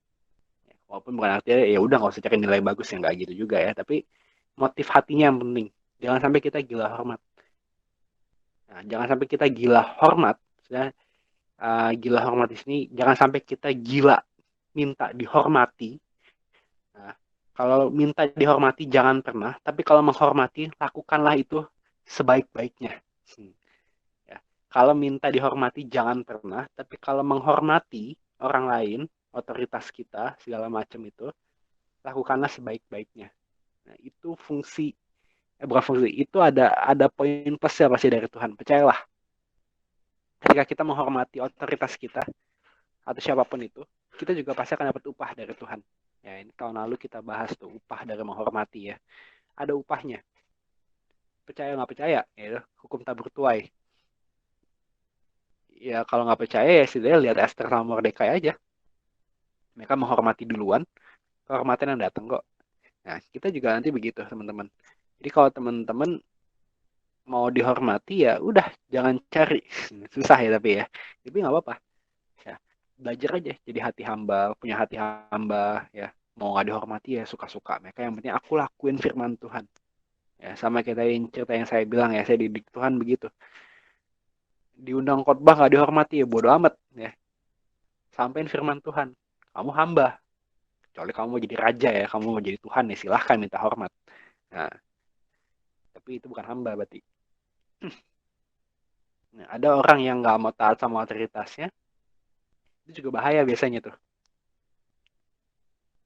Speaker 1: Walaupun bukan artinya ya udah nggak usah cari nilai bagus yang nggak gitu juga ya. Tapi motif hatinya yang penting. Jangan sampai kita gila hormat. Nah, jangan sampai kita gila hormat. Ya, gila hormat di sini jangan sampai kita gila minta dihormati. Nah, kalau minta dihormati jangan pernah, tapi kalau menghormati lakukanlah itu sebaik-baiknya. Ya. Kalau minta dihormati jangan pernah, tapi kalau menghormati orang lain, otoritas kita segala macam itu lakukanlah sebaik-baiknya. Nah, itu fungsi bukan fungsi, itu ada poin plusnya pasti dari Tuhan. Percayalah, ketika kita menghormati otoritas kita atau siapapun itu, kita juga pasti akan dapat upah dari Tuhan. Ya, ini tahun lalu kita bahas tuh upah dari menghormati ya. Ada upahnya. Percaya nggak percaya, ya hukum tabur tuai. Ya kalau nggak percaya ya setidaknya lihat Esther sama Mordekai aja. Mereka menghormati duluan, kehormatan yang datang kok. Nah, kita juga nanti begitu teman-teman. Jadi kalau teman-teman mau dihormati ya udah jangan cari. Susah ya tapi ya. Tapi nggak apa-apa. Ya, belajar aja jadi hati hamba, punya hati hamba ya. Mau nggak dihormati ya suka-suka. Mereka yang penting aku lakuin firman Tuhan. Ya, sama kita cerita yang saya bilang ya, saya didik Tuhan begitu. Diundang khotbah nggak dihormati ya bodo amat ya. Sampaikan firman Tuhan. Kamu hamba. Kecuali kamu mau jadi raja ya, kamu mau jadi Tuhan ya silahkan minta hormat. Nah, tapi itu bukan hamba berarti. Nah, ada orang yang nggak mau taat sama otoritasnya, itu juga bahaya biasanya tuh.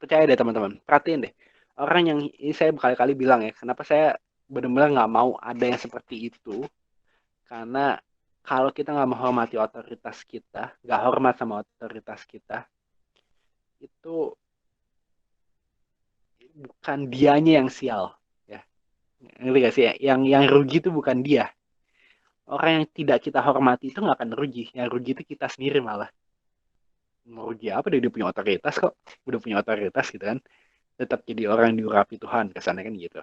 Speaker 1: Percaya deh teman-teman, perhatiin deh. Orang yang ini saya berkali-kali bilang ya, kenapa saya benar-benar nggak mau ada yang seperti itu. Karena kalau kita nggak menghormati otoritas kita, nggak hormat sama otoritas kita, itu bukan dianya yang sial. Ya, ngerti gak sih? Yang rugi itu bukan dia. Orang yang tidak kita hormati itu nggak akan rugi. Yang rugi itu kita sendiri malah. Mau rugi apa dia punya otoritas kok. Udah punya otoritas gitu kan. Tetap jadi orang yang diurapi Tuhan. Kesannya kan gitu.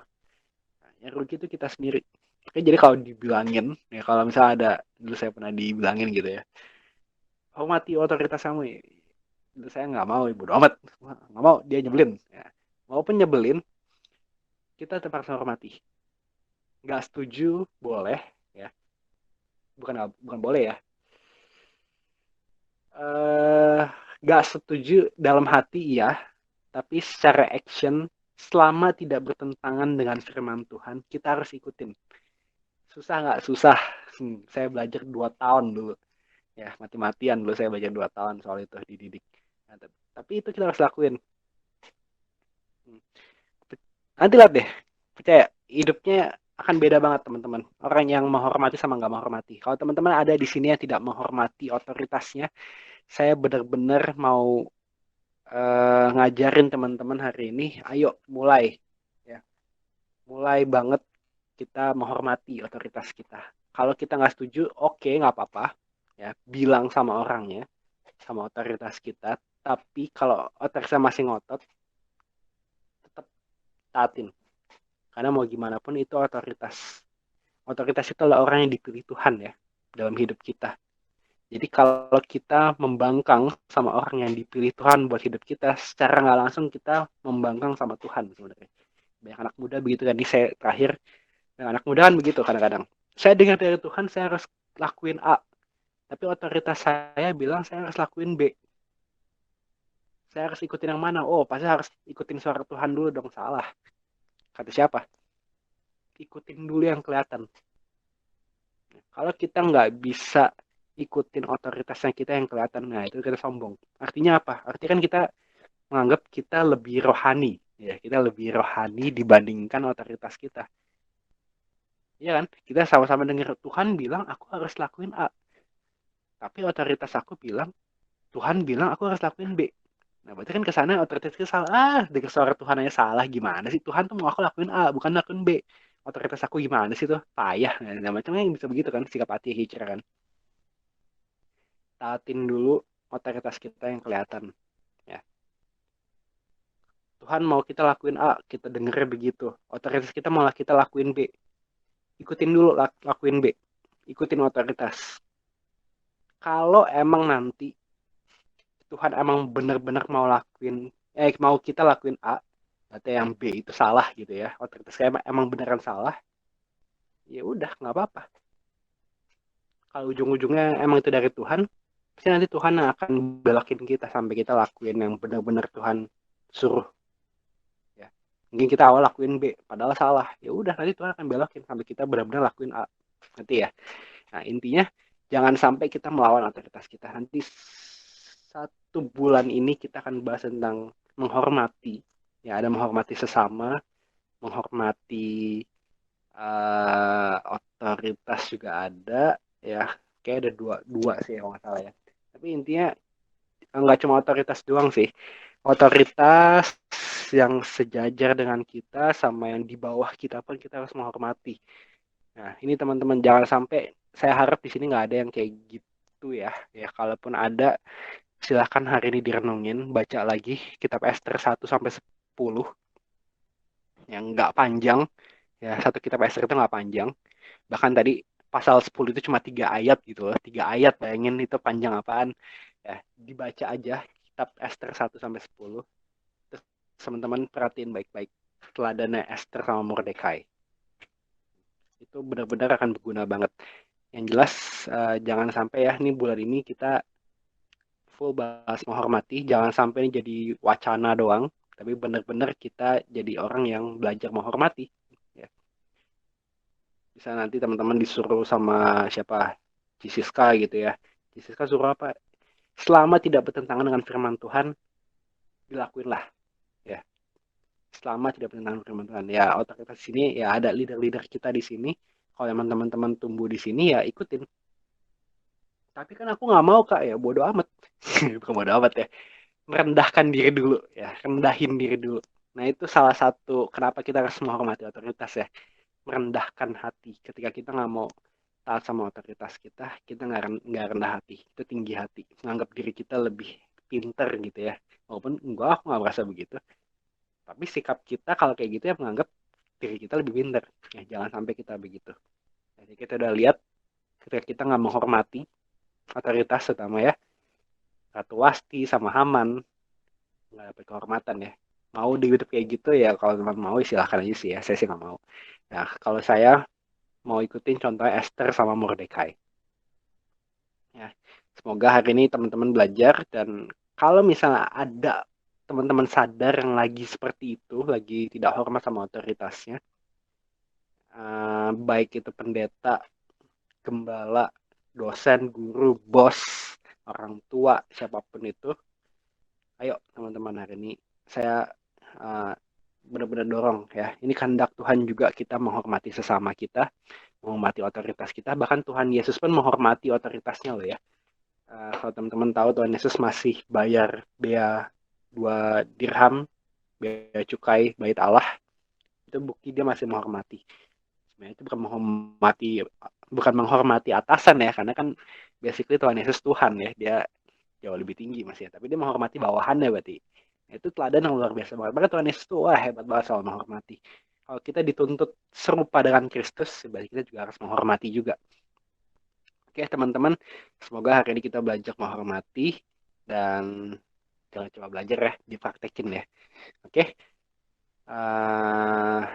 Speaker 1: Nah, yang rugi itu kita sendiri. Oke, jadi kalau dibilangin, ya kalau misalnya ada, dulu saya pernah dibilangin gitu ya. Hormati otoritas kamu ya. Dulu saya nggak mau, bodo amat. Nggak mau, dia nyebelin. Ya. Walaupun nyebelin, kita tetap harus hormati. Nggak setuju, boleh. Ya. Bukan boleh ya. Nggak setuju dalam hati ya, tapi secara action selama tidak bertentangan dengan firman Tuhan kita harus ikutin. Susah nggak? Susah. Saya belajar 2 tahun dulu ya, mati-matian dulu saya belajar 2 tahun soal itu dididik. Nah, tapi itu kita harus lakuin. Nanti lihat deh, percaya hidupnya akan beda banget teman-teman. Orang yang menghormati sama nggak menghormati. Kalau teman-teman ada di sini yang tidak menghormati otoritasnya, saya benar-benar mau ngajarin teman-teman hari ini, ayo mulai ya, mulai banget kita menghormati otoritas kita. Kalau kita nggak setuju, oke nggak apa-apa ya, bilang sama orangnya, sama otoritas kita. Tapi kalau otoritasnya masih ngotot, tetap taatin. Karena mau gimana pun itu otoritas. Otoritas itu adalah orang yang dipilih Tuhan ya dalam hidup kita. Jadi kalau kita membangkang sama orang yang dipilih Tuhan buat hidup kita, secara nggak langsung kita membangkang sama Tuhan sebenarnya. Banyak anak muda begitu kan, ini saya terakhir, anak muda kan begitu kadang-kadang. Saya dengar dari Tuhan, saya harus lakuin A. Tapi otoritas saya bilang saya harus lakuin B. Saya harus ikutin yang mana? Oh, pasti harus ikutin suara Tuhan dulu dong. Salah. Kata siapa? Ikutin dulu yang kelihatan. Kalau kita nggak bisa ikutin otoritasnya kita yang kelihatan, nah itu kita sombong. Artinya apa? Artinya kan kita menganggap kita lebih rohani, ya kita lebih rohani dibandingkan otoritas kita. Iya kan? Kita sama-sama dengar Tuhan bilang aku harus lakuin A, tapi otoritas aku bilang Tuhan bilang aku harus lakuin B. Nah, berarti kan kesana otoritas kita salah. Dengar suara Tuhan aja salah. Gimana sih? Tuhan tuh mau aku lakuin A, bukan lakuin B. Otoritas aku gimana sih tuh? Payah. Nah, macamnya yang bisa begitu kan, sikap hati hijrah kan. Taatin dulu otoritas kita yang kelihatan. Ya. Tuhan mau kita lakuin A, kita dengernya begitu. Otoritas kita malah kita lakuin B. Ikutin dulu, lakuin B. Ikutin otoritas. Kalau emang nanti Tuhan emang benar-benar mau kita lakuin A, berarti yang B itu salah gitu ya. Otoritas kayak emang beneran salah, ya udah nggak apa-apa. Kalau ujung-ujungnya emang itu dari Tuhan, pasti nanti Tuhan akan belokin kita sampai kita lakuin yang benar-benar Tuhan suruh. Ya. Mungkin kita awal lakuin B, padahal salah. Ya udah nanti Tuhan akan belokin sampai kita benar-benar lakuin A. Nanti ya. Nah intinya jangan sampai kita melawan otoritas kita. Nanti 1 bulan ini kita akan bahas tentang menghormati. Ya ada menghormati sesama, menghormati otoritas juga ada ya, kayak ada dua sih kalau nggak salah ya. Tapi intinya nggak cuma otoritas doang sih, otoritas yang sejajar dengan kita sama yang di bawah kita pun kita harus menghormati. Nah ini teman-teman jangan sampai, saya harap di sini nggak ada yang kayak gitu ya. Ya kalaupun ada, silahkan hari ini direnungin, baca lagi kitab Ester 1-10 yang nggak panjang. Ya, satu kitab Ester itu nggak panjang. Bahkan tadi pasal 10 itu cuma 3 ayat gitu loh. 3 ayat, bayangin itu panjang apaan. Ya, dibaca aja kitab Ester 1-10. Terus teman-teman perhatiin baik-baik teladannya Ester sama Mordekai. Itu benar-benar akan berguna banget. Yang jelas jangan sampai ya, nih bulan ini kita full bahas menghormati. Jangan sampai ini jadi wacana doang. Tapi benar-benar kita jadi orang yang belajar menghormati. Ya. Bisa nanti teman-teman disuruh sama siapa, Cisiska gitu ya. Cisiska suruh apa? Selama tidak bertentangan dengan firman Tuhan, dilakuinlah. Ya, selama tidak bertentangan dengan firman Tuhan. Ya, otoritas sini ya ada leader-leader kita di sini. Kalau emang teman-teman tumbuh di sini ya ikutin. Tapi kan aku nggak mau kak, ya bodoh amat. Bukan bodoh amat ya. Merendahkan diri dulu ya, rendahin diri dulu. Nah itu salah satu kenapa kita harus menghormati otoritas ya. Merendahkan hati ketika kita nggak mau taat sama otoritas kita nggak rendah hati, itu tinggi hati, menganggap diri kita lebih pinter gitu ya, walaupun enggak, aku nggak merasa begitu, tapi sikap kita kalau kayak gitu ya menganggap diri kita lebih pinter. Ya jangan sampai kita begitu. Jadi kita udah lihat ketika kita nggak menghormati otoritas terutama ya Ratu Wasti sama Haman, nggak dapat kehormatan ya. Mau di YouTube kayak gitu ya, kalau teman mau silahkan aja sih ya, saya sih nggak mau. Nah kalau saya mau ikutin contohnya Esther sama Mordekai. Ya, semoga hari ini teman-teman belajar, dan kalau misalnya ada teman-teman sadar yang lagi seperti itu, lagi tidak hormat sama otoritasnya, baik itu pendeta, gembala, dosen, guru, bos, orang tua, siapapun itu, ayo teman-teman hari ini saya uh, benar-benar dorong ya. Ini kehendak Tuhan juga kita menghormati sesama kita, menghormati otoritas kita. Bahkan Tuhan Yesus pun menghormati otoritasnya loh ya. Kalau teman-teman tahu Tuhan Yesus masih bayar bea 2 dirham, bea cukai bait Allah. Itu bukti dia masih menghormati. Sebenarnya itu bukan menghormati atasan ya, karena kan basically Tuhan Yesus Tuhan ya, dia jauh lebih tinggi masih ya, tapi dia menghormati bawahannya berarti. Itu teladan yang luar biasa banget. Maka Tuhan Yesus tuh wah hebat banget soal menghormati. Kalau kita dituntut serupa dengan Kristus, berarti kita juga harus menghormati juga. Oke teman-teman, semoga hari ini kita belajar menghormati, dan jangan coba belajar ya, dipraktekin ya. Oke,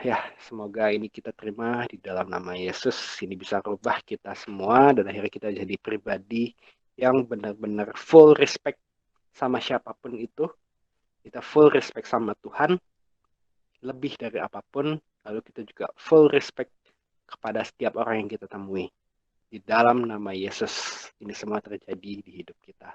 Speaker 1: ya semoga ini kita terima di dalam nama Yesus. Ini bisa rubah kita semua, dan akhirnya kita jadi pribadi yang benar-benar full respect sama siapapun itu. Kita full respect sama Tuhan, lebih dari apapun. Lalu kita juga full respect kepada setiap orang yang kita temui. Di dalam nama Yesus, ini semua terjadi di hidup kita.